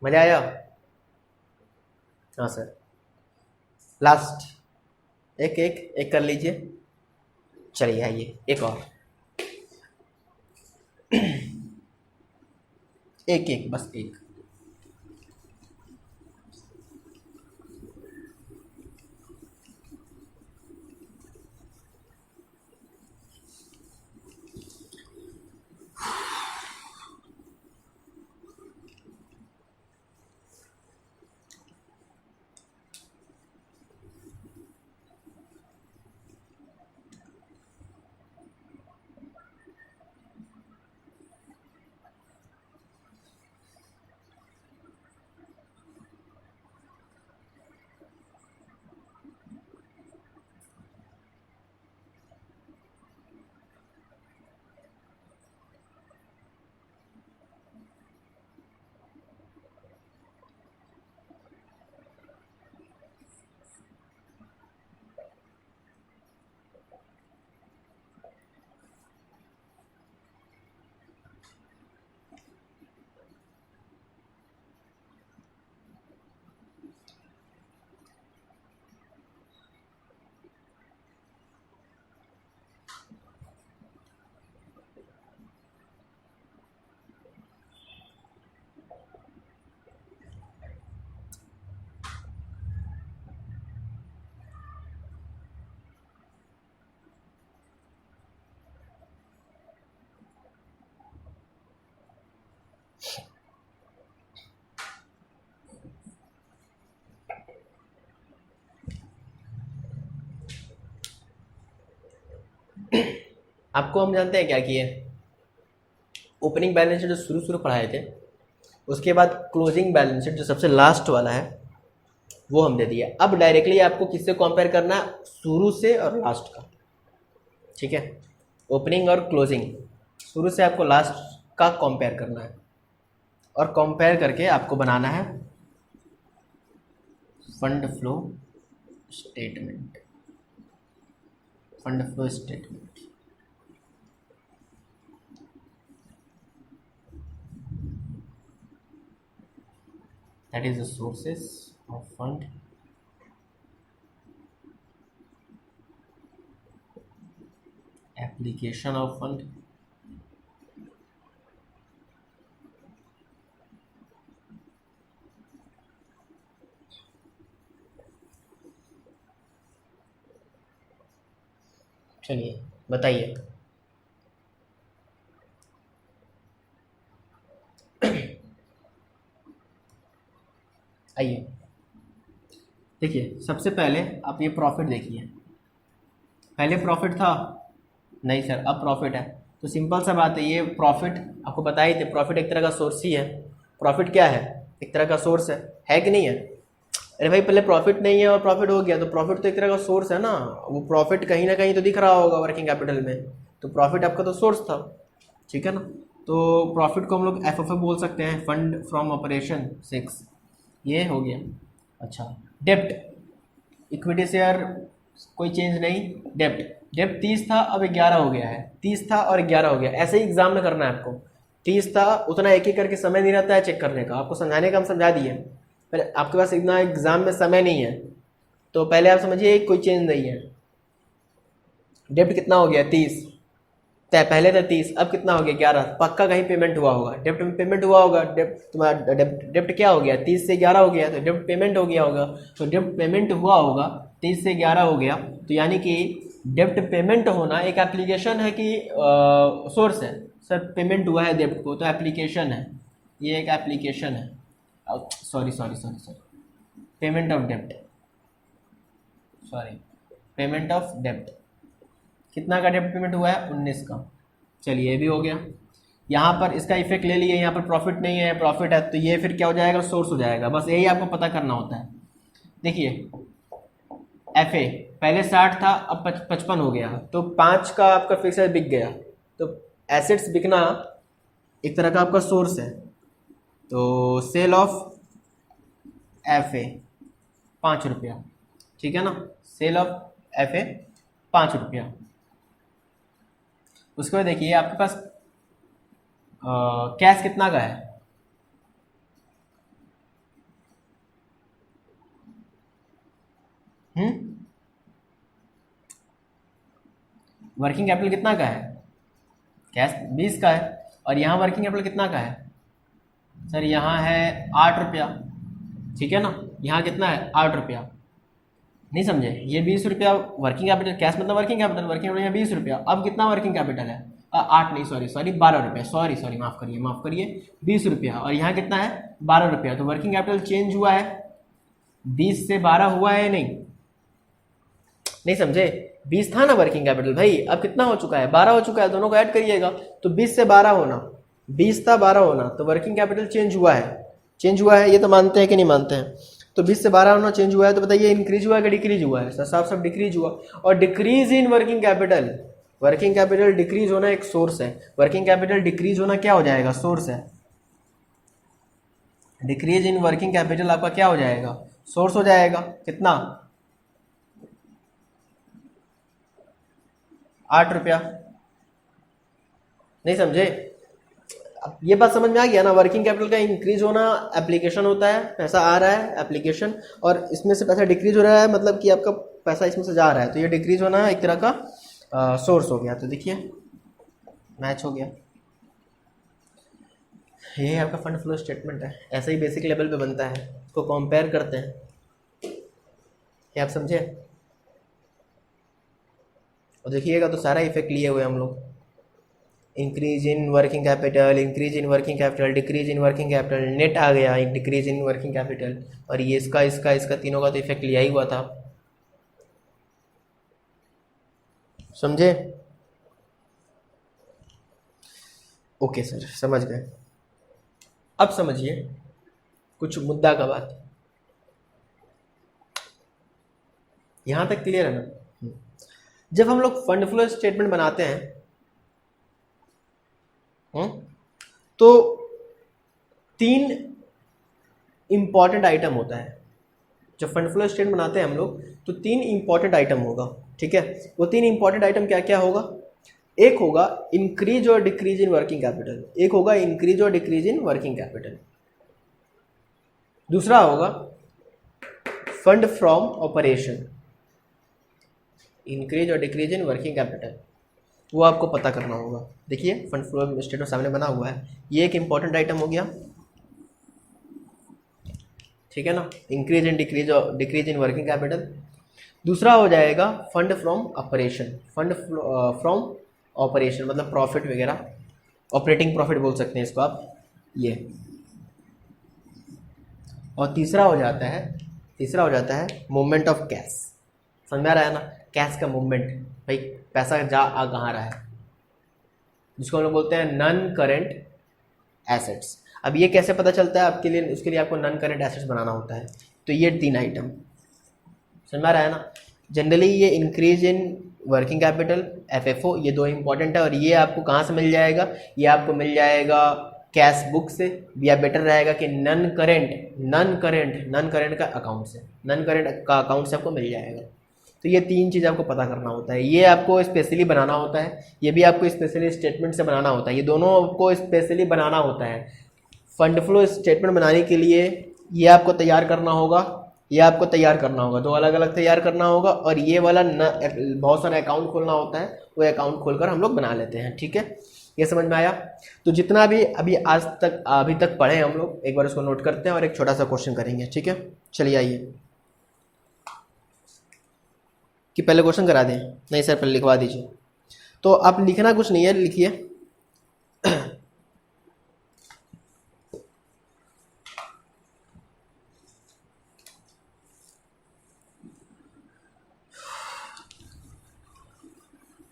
मजा आया। हाँ सर, लास्ट एक कर लीजिए, चलिए आइए एक और एक बस एक। आपको हम जानते हैं क्या किए, ओपनिंग बैलेंस शीट जो शुरू पढ़ाए थे, उसके बाद क्लोजिंग बैलेंस शीट जो सबसे लास्ट वाला है वो हम दे दिए। अब डायरेक्टली आपको किससे कंपेयर करना है, शुरू से और लास्ट का, ठीक है, ओपनिंग और क्लोजिंग, शुरू से आपको लास्ट का कंपेयर करना है और कंपेयर करके आपको बनाना है fund flow statement. Fund flow statement that is the sources of fund, application of fund, चलिए बताइए। आइए देखिए, सबसे पहले आप ये प्रॉफिट देखिए, पहले प्रॉफिट था नहीं सर, अब प्रॉफिट है, तो सिंपल सा बात है, ये प्रॉफिट आपको बता ही थे, प्रॉफिट एक तरह का सोर्स ही है। प्रॉफिट क्या है, एक तरह का सोर्स है कि नहीं है? अरे भाई पहले प्रॉफिट नहीं है और प्रॉफिट हो गया, तो प्रॉफिट तो एक तरह का सोर्स है ना, वो प्रॉफिट कहीं ना कहीं तो दिख रहा होगा वर्किंग कैपिटल में, तो प्रॉफिट आपका तो सोर्स था, ठीक है ना। तो प्रॉफिट को हम लोग एफ बोल सकते हैं, फंड फ्रॉम ऑपरेशन 6, ये हो गया। अच्छा, डेप्ट, इक्विटी शेयर कोई चेंज नहीं, डेप्ट 30 था अब 11 हो गया है, 30 था और 11 हो गया, ऐसे ही एग्जाम में करना है आपको। 30 था, उतना एक एक करके समय नहीं रहता है चेक करने का, आपको समझाने का हम समझा दिए, पर आपके पास इतना एग्जाम में समय नहीं है, तो पहले आप समझिए कोई चेंज नहीं है। डेप्ट कितना हो गया, 30, पहले था 30, अब कितना हो गया 11, पक्का कहीं पेमेंट हुआ होगा, डेप्ट में पेमेंट हुआ होगा, डेप्ट तुम्हारा डेप्ट क्या हो गया, 30 से 11 हो गया, तो डेप्ट पेमेंट हो गया होगा, तो डेप्ट पेमेंट हुआ होगा, 30 से 11 हो गया, तो यानी कि डेप्ट पेमेंट होना एक एप्लीकेशन है कि सोर्स है? सर पेमेंट हुआ है डेप्ट को, तो एप्लीकेशन है, ये एक एप्लीकेशन है, sorry, payment of dept, payment of डेप्ट, कितना का डेप्ट पेमेंट हुआ है, 19 का। चलिए ये भी हो गया, यहाँ पर इसका इफेक्ट ले लिए, यहाँ पर प्रॉफिट नहीं है, प्रॉफिट है, तो ये फिर क्या हो जाएगा, सोर्स हो जाएगा, बस यही आपको पता करना होता है। देखिए एफ ए पहले 60 था, अब 55 हो गया, तो 5 का आपका फिक्स बिक गया, तो एसेट्स बिकना एक तरह का आपका सोर्स है, तो सेल ऑफ एफ ए 5 रुपया, ठीक है ना, सेल ऑफ एफ ए 5 रुपया। उसके बाद देखिए आपके पास कैश कितना का है, वर्किंग कैपिटल कितना का है, कैश 20 का है, और यहाँ वर्किंग कैपिटल कितना का है सर, यहाँ है 8 रुपया, ठीक है ना, यहाँ कितना है 8 रुपया, नहीं समझे, ये 20 रुपया वर्किंग कैपिटल, कैश मतलब वर्किंग कैपिटल, वर्किंग कैपिटल यहाँ 20 रुपया, अब कितना वर्किंग कैपिटल है, 8 नहीं, सॉरी 12 रुपया, सॉरी माफ़ करिए 20 रुपया, और यहाँ कितना है 12 रुपया, तो वर्किंग कैपिटल चेंज हुआ है, 20 से 12 हुआ है, नहीं समझे, 20 था ना वर्किंग कैपिटल भाई, अब कितना हो चुका है, 12 हो चुका है, दोनों को ऐड करिएगा, तो 20 से 12 होना, 20 था 12 होना, तो वर्किंग कैपिटल चेंज हुआ है, ये तो मानते हैं कि नहीं मानते हैं? तो 20 से 12 होना चेंज हुआ है, तो बताइए इंक्रीज हुआ है कि डिक्रीज हुआ है? सर साफ साफ डिक्रीज हुआ, और decrease in working capital decrease होना एक सोर्स है, वर्किंग कैपिटल डिक्रीज होना क्या हो जाएगा, सोर्स है, डिक्रीज इन वर्किंग कैपिटल आपका क्या हो जाएगा, सोर्स हो जाएगा, कितना 8 रुपया, नहीं समझे? अब ये बात समझ में आ गया ना, वर्किंग कैपिटल का इंक्रीज होना एप्लीकेशन होता है, पैसा आ रहा है एप्लीकेशन, और इसमें से पैसा डिक्रीज हो रहा है, मतलब कि आपका पैसा इसमें से जा रहा है, तो ये डिक्रीज होना एक तरह का सोर्स हो गया। तो देखिए मैच हो गया, यही आपका फंड फ्लो स्टेटमेंट है, ऐसे ही बेसिक लेवल पे बनता है, इसको कंपेयर करते हैं, ये आप समझे? और देखिएगा तो सारा इफेक्ट लिए हुए हम लोग, increase in working capital, increase in working capital, decrease in working capital, net आ गया डिक्रीज इन वर्किंग कैपिटल, और ये इसका तीनों का तो इफेक्ट लिया ही हुआ था, समझे? ओके सर, समझ गए। अब समझिए कुछ मुद्दा का बात, यहाँ तक क्लियर है ना? जब हम लोग फंड फ्लो स्टेटमेंट बनाते हैं तो 3 इंपॉर्टेंट आइटम होता है। जब फंड फ्लो स्टेटमेंट बनाते हैं हम लोग तो 3 इंपॉर्टेंट आइटम होगा, ठीक है। वो 3 इंपॉर्टेंट आइटम क्या क्या होगा? एक होगा इंक्रीज और डिक्रीज इन वर्किंग कैपिटल, एक होगा इंक्रीज और डिक्रीज इन वर्किंग कैपिटल, दूसरा होगा फंड फ्रॉम ऑपरेशन, इंक्रीज और डिक्रीज इन वर्किंग कैपिटल, वो आपको पता करना होगा। देखिए फंड फ्लो स्टेटमेंट सामने बना हुआ है, ये एक इंपॉर्टेंट आइटम हो गया, ठीक है ना, increase and decrease in working capital. दूसरा हो जाएगा fund from operation, fund from operation मतलब प्रॉफिट वगैरह, ऑपरेटिंग प्रॉफिट बोल सकते हैं इसको आप, ये। और तीसरा हो जाता है मूवमेंट ऑफ कैश। समझ में आ रहा है ना? कैश का मूवमेंट, भाई पैसा जा आ कहाँ रहा है, जिसको हम लोग बोलते हैं नॉन करेंट एसेट्स। अब ये कैसे पता चलता है आपके लिए? उसके लिए आपको नॉन करेंट एसेट्स बनाना होता है। तो ये 3 आइटम समझ में आ रहा है ना? जनरली ये इंक्रीज इन वर्किंग कैपिटल, एफएफओ, ये 2 इंपॉर्टेंट है। और ये आपको कहाँ से मिल जाएगा? ये आपको मिल जाएगा कैश बुक से, या बेटर रहेगा कि नॉन करेंट का अकाउंट से, नॉन करेंट का अकाउंट से आपको मिल जाएगा। तो ये 3 चीज़ आपको पता करना होता है। ये आपको स्पेशली बनाना होता है, ये भी आपको स्पेशली स्टेटमेंट से बनाना होता है, ये दोनों आपको स्पेशली बनाना होता है। फंड फ्लो स्टेटमेंट बनाने के लिए ये आपको तैयार करना होगा, ये आपको तैयार करना होगा, 2 अलग अलग तैयार करना होगा। और ये वाला बहुत सारा अकाउंट खोलना होता है, वो अकाउंट खोलकर हम लोग बना लेते हैं, ठीक है। ये समझ में आया? तो जितना भी अभी तक पढ़े हम लोग, एक बार उसको नोट करते हैं और एक छोटा सा क्वेश्चन करेंगे, ठीक है। चलिए आइए, कि पहले क्वेश्चन करा दें? नहीं सर, पहले लिखवा दीजिए। तो आप लिखना कुछ नहीं है, लिखिए।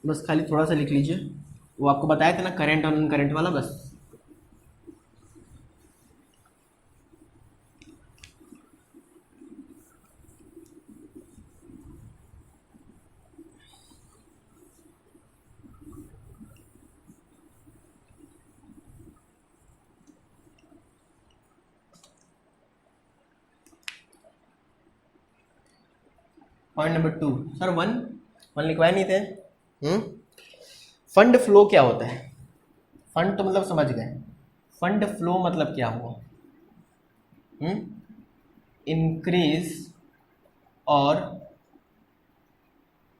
बस खाली थोड़ा सा लिख लीजिए, वो आपको बताया था ना करंट और नॉन करंट वाला, बस। पॉइंट नंबर 2 सर, वन लिखवाए नहीं थे। फंड फ्लो क्या होता है? फंड तो मतलब समझ गए, फंड फ्लो मतलब क्या हुआ? इंक्रीज और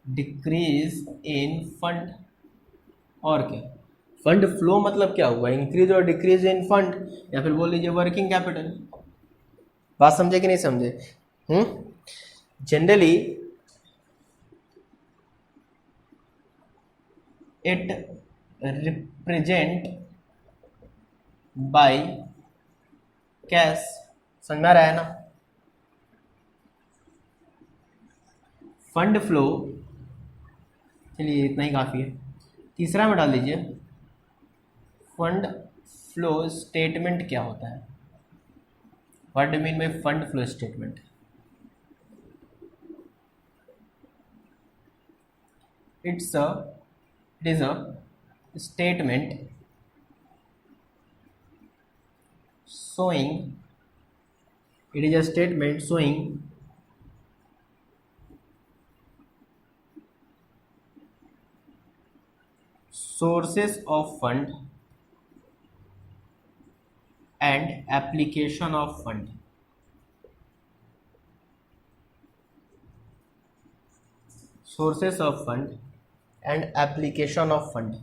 डिक्रीज इन फंड। और क्या? फंड फ्लो मतलब क्या हुआ? इंक्रीज और डिक्रीज इन फंड, या फिर बोल लीजिए वर्किंग कैपिटल। बात समझे कि नहीं समझे? Generally it represent by cash. समझ में आ रहा है ना? फंड फ्लो, चलिए इतना ही काफ़ी है। तीसरा में डाल दीजिए फंड फ्लो स्टेटमेंट क्या होता है? What do mean by fund flow statement? It is a statement showing, it is a statement showing sources of fund and application of fund. Sources of fund and application of fund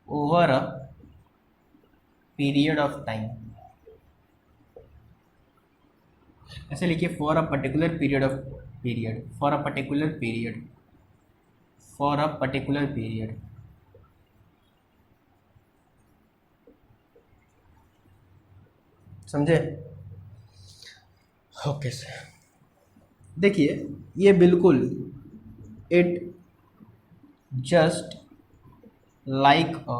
over a period of time. ऐसे लिखिए, for a particular period of period, for a particular period, for a particular period. समझे? Okay sir. देखिए ये बिल्कुल it just like a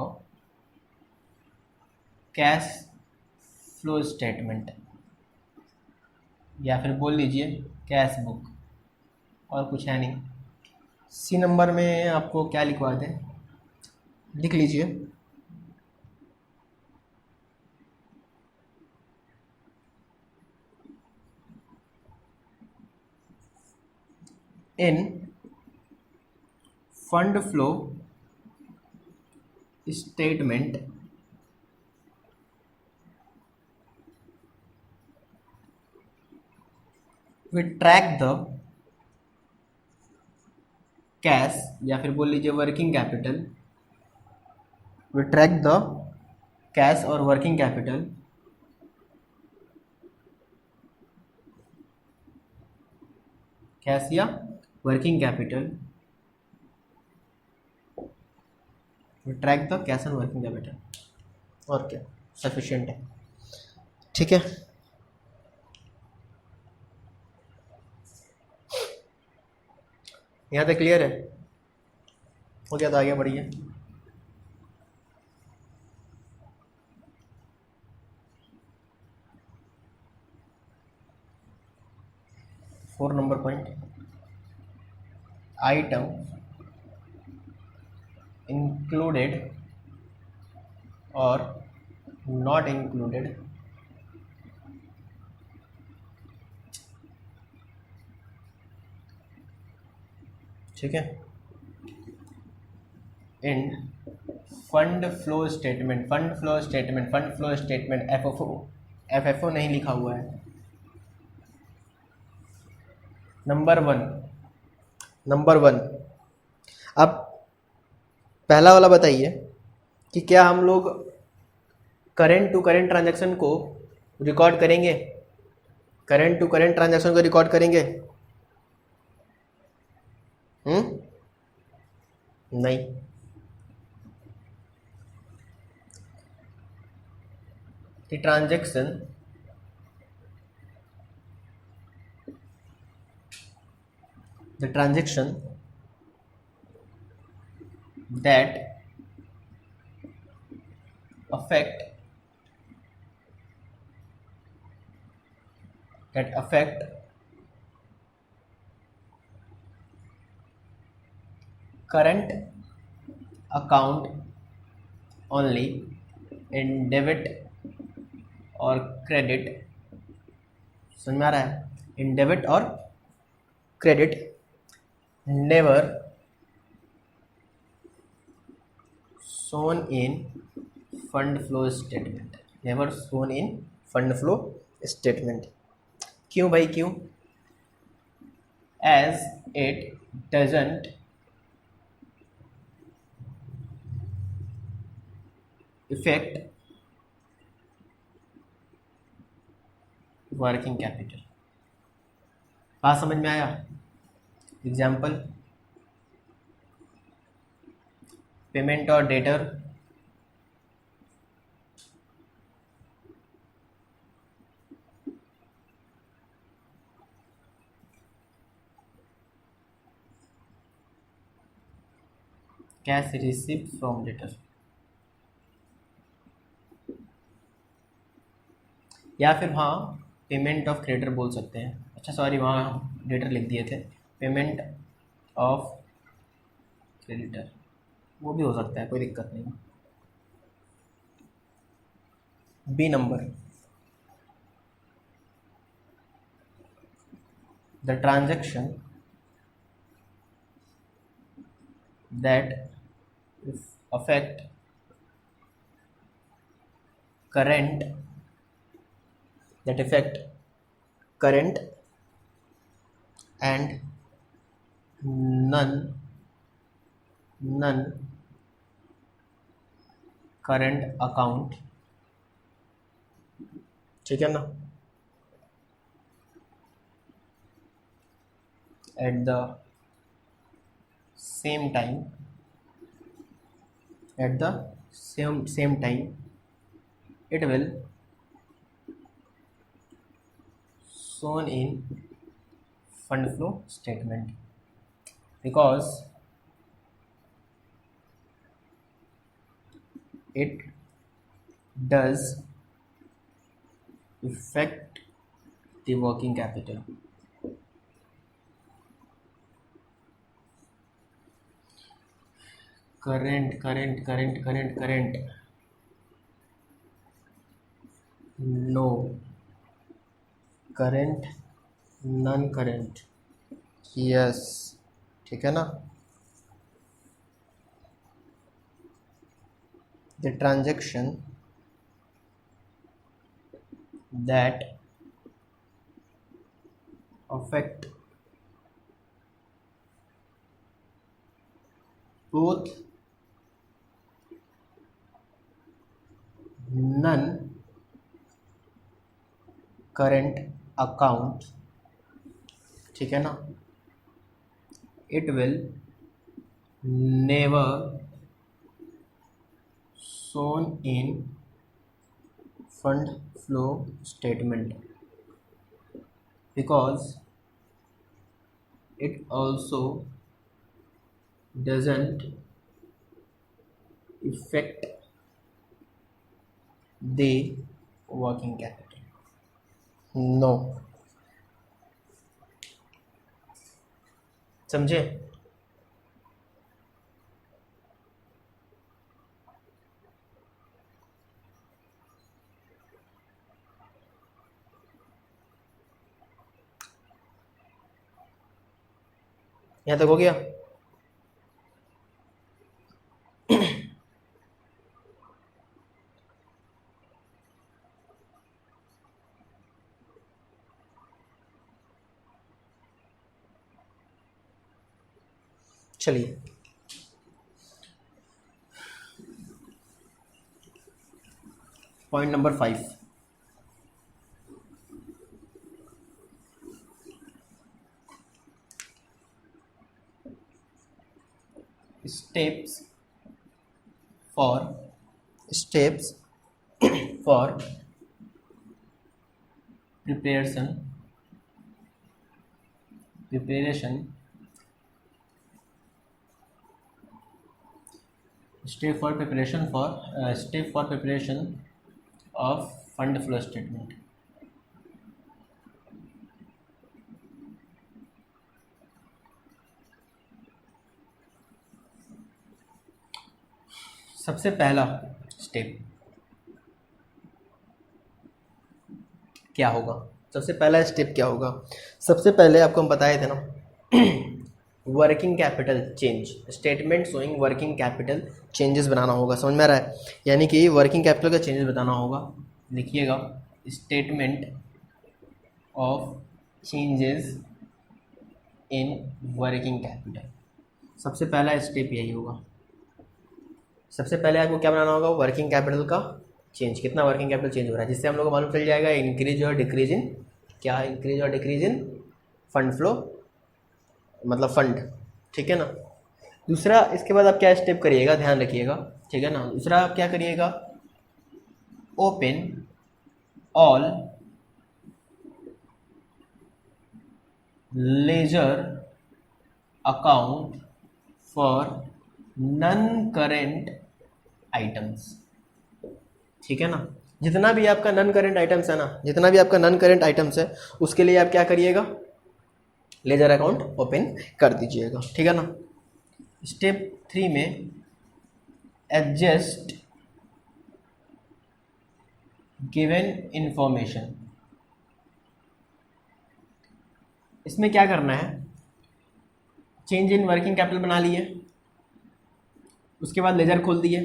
cash flow statement, या फिर बोल लीजिए कैश बुक, और कुछ है नहीं। सी नंबर में आपको क्या लिखवा दें, लिख लीजिए in fund flow statement we track the cash, या फिर बोल लीजिए working capital, we track the cash और वर्किंग कैपिटल कैश या working capital, we track the cash and working capital, और क्या सफिशिएंट है। ठीक है, यहाँ तक क्लियर है? हो गया तो आगे बढ़िए। Four number point, item included और नॉट इंक्लूडेड ठीक है in fund flow statement, fund flow statement, fund flow statement FFO नहीं लिखा हुआ है। नंबर वन, अब पहला वाला बताइए कि क्या हम लोग करेंट टू करेंट ट्रांजैक्शन को रिकॉर्ड करेंगे, करेंट टू करेंट ट्रांजैक्शन को रिकॉर्ड करेंगे? नहीं। the transaction that affect current account only in debit और क्रेडिट, समझ में आ रहा है? इन डेबिट और credit never shown in fund flow statement, never shown in fund flow statement. क्यों भाई क्यों? As it doesn't affect working capital. बात समझ में आया? एग्जाम्पल, पेमेंट और debtor, cash received from debtor, या फिर हाँ पेमेंट ऑफ क्रेडिटर बोल सकते हैं। अच्छा सॉरी, वहाँ डेटर लिख दिए थे, पेमेंट ऑफ क्रेडिटर वो भी हो सकता है, कोई दिक्कत नहीं। B number, the transaction that affect current and none current account, ठीक है ना, at the same time it will shown in fund flow statement because it does affect the working capital. Current current current current current, no. Current, non current, yes. ठीक है ना। The transaction that affect both non current account, ठीक है ना, it will never shown in fund flow statement because it also doesn't affect the working capital. No, समझे। यहाँ तक हो गया। चलिए point number 5, steps for preparation step for preparation of fund flow statement। सबसे पहला स्टेप क्या होगा? सबसे पहला स्टेप क्या होगा? सबसे पहले आपको हम बताए थे ना working capital change, statement showing working capital changes बनाना होगा। समझ में आ रहा है? यानी कि वर्किंग कैपिटल का चेंजेस बताना होगा। लिखिएगा statement of changes in working capital. सबसे पहला स्टेप यही होगा। सबसे पहले आपको क्या बनाना होगा? वर्किंग कैपिटल का चेंज, कितना वर्किंग कैपिटल चेंज हो रहा है, जिससे हम लोग को मालूम चल जाएगा इंक्रीज और डिक्रीज इन क्या, इंक्रीज और डिक्रीज इन फंड फ्लो, मतलब फंड। ठीक है ना। दूसरा, इसके बाद आप क्या स्टेप करिएगा, ध्यान रखिएगा। ठीक है ना। दूसरा आप क्या करिएगा? Open all ledger account for non current items. ठीक है ना। जितना भी आपका नॉन करेंट आइटम्स है ना, जितना भी आपका नॉन करेंट आइटम्स है, उसके लिए आप क्या करिएगा? लेजर अकाउंट ओपन कर दीजिएगा। ठीक है ना। स्टेप 3 में एडजस्ट गिवन इंफॉर्मेशन। इसमें क्या करना है? चेंज इन वर्किंग कैपिटल बना लिए, उसके बाद लेजर खोल दिए।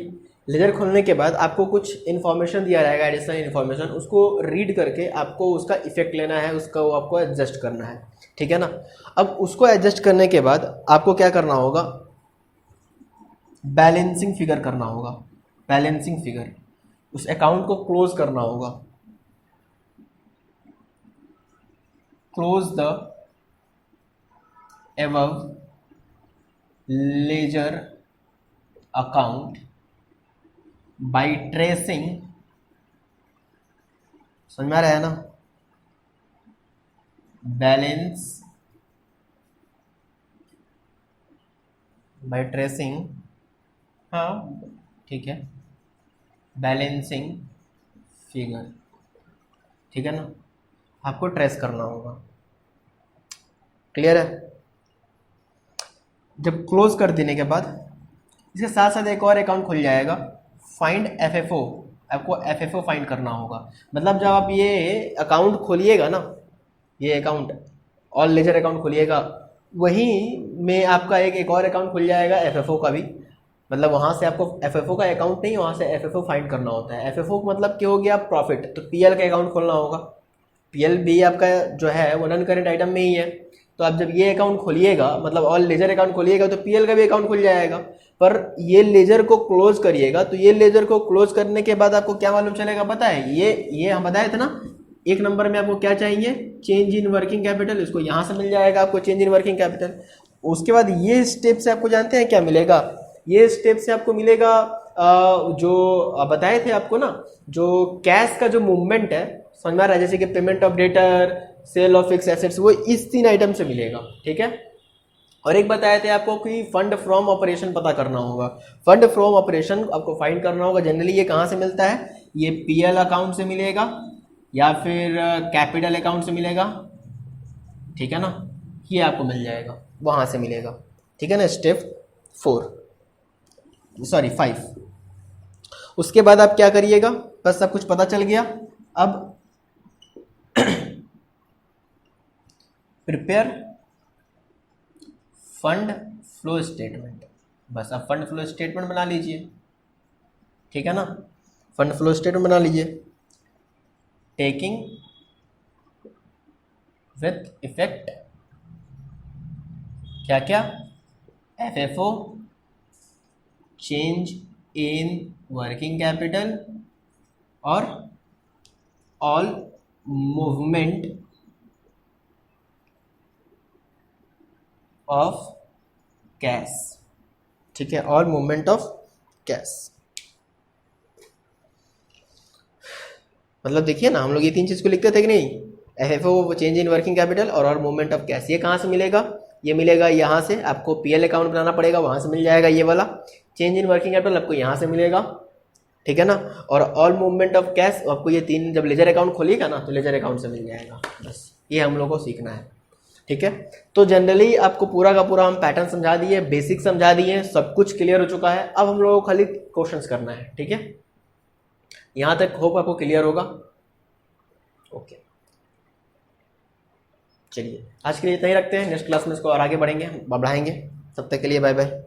लेजर खोलने के बाद आपको कुछ इन्फॉर्मेशन दिया रहेगा, एडिशनल इन्फॉर्मेशन, उसको रीड करके आपको उसका इफेक्ट लेना है, उसका वो आपको एडजस्ट करना है। ठीक है ना। अब उसको एडजस्ट करने के बाद आपको क्या करना होगा? बैलेंसिंग फिगर करना होगा। बैलेंसिंग फिगर, उस अकाउंट को क्लोज करना होगा। Close the above ledger account by tracing, समझ में आ रहा है ना? बैलेंस बाय ट्रेसिंग, हाँ ठीक है, बैलेंसिंग फिगर, ठीक है ना, आपको ट्रेस करना होगा। क्लियर है? जब क्लोज कर देने के बाद इसके साथ साथ एक और अकाउंट खुल जाएगा, फाइंड एफएफओ। आपको एफएफओ फाइंड करना होगा। मतलब जब आप ये अकाउंट खोलिएगा ना, ये अकाउंट ऑल लेजर अकाउंट खोलिएगा, वहीं में आपका एक और अकाउंट खुल जाएगा एफएफओ का भी। मतलब वहाँ से आपको एफएफओ का अकाउंट नहीं, वहाँ से एफएफओ फाइंड करना होता है। एफएफओ मतलब क्या हो गया, प्रॉफिट। तो पीएल का अकाउंट खोलना होगा। पीएल भी आपका जो है वो नॉन करेंट आइटम में ही है। तो आप जब ये अकाउंट खोलिएगा, मतलब ऑल लेजर अकाउंट खोलिएगा, तो पीएल का भी अकाउंट खुल जाएगा। पर ये लेजर को क्लोज करिएगा, तो ये लेजर को क्लोज करने के बाद आपको क्या मालूम चलेगा पता है? ये हम बताए थे ना, एक नंबर में आपको क्या चाहिए, चेंज इन वर्किंग कैपिटल। इसको यहाँ से मिल जाएगा आपको चेंज इन वर्किंग कैपिटल। उसके बाद ये स्टेप से आपको जानते हैं क्या मिलेगा? ये स्टेप से आपको मिलेगा जो बताए थे आपको ना, जो कैश का जो मूवमेंट है, समझ में आ रहा है? जैसे कि payment of debtor, sale of fix assets, वो इस 3 आइटम से मिलेगा, ठीक है। और एक बताए थे आपको कि फंड फ्रॉम ऑपरेशन पता करना होगा। फंड फ्रॉम ऑपरेशन आपको फाइंड करना होगा। जनरली ये कहाँ से मिलता है? ये पीएल अकाउंट से मिलेगा या फिर कैपिटल अकाउंट से मिलेगा, ठीक है ना। ये आपको मिल जाएगा, वहाँ से मिलेगा, ठीक है ना। स्टेप 5। उसके बाद आप क्या करिएगा, बस सब कुछ पता चल गया। अब प्रिपेयर फंड फ्लो स्टेटमेंट। बस आप फंड फ्लो स्टेटमेंट बना लीजिए, ठीक है ना। फंड फ्लो स्टेटमेंट बना लीजिए, टेकिंग विथ इफेक्ट क्या क्या, एफएफओ, चेंज इन वर्किंग कैपिटल और ऑल मूवमेंट ऑफ कैश, ठीक है, ऑल मूवमेंट ऑफ कैश। मतलब देखिए ना, हम लोग ये 3 चीज को लिखते थे कि नहीं, एफएफओ, चेंज इन वर्किंग कैपिटल और ऑल मूवमेंट ऑफ कैश। ये कहाँ से मिलेगा? ये मिलेगा यहाँ से। आपको पीएल अकाउंट बनाना पड़ेगा, वहाँ से मिल जाएगा ये वाला। चेंज इन वर्किंग कैपिटल आपको यहाँ से मिलेगा, ठीक है ना। और ऑल मूवमेंट ऑफ कैश आपको ये 3, जब लेजर अकाउंट खोलिएगा ना, तो लेजर अकाउंट से मिल जाएगा। बस ये हम लोग को सीखना है, ठीक है। तो जनरली आपको पूरा का पूरा हम पैटर्न समझा दिए, बेसिक समझा दिए, सब कुछ क्लियर हो चुका है। अब हम लोगों को खाली क्वेश्चंस करना है, ठीक है। यहाँ तक होप आपको क्लियर होगा। ओके, चलिए आज के लिए इतना ही रखते हैं। नेक्स्ट क्लास में इसको और आगे बढ़ाएंगे। तब तक के लिए बाय बाय।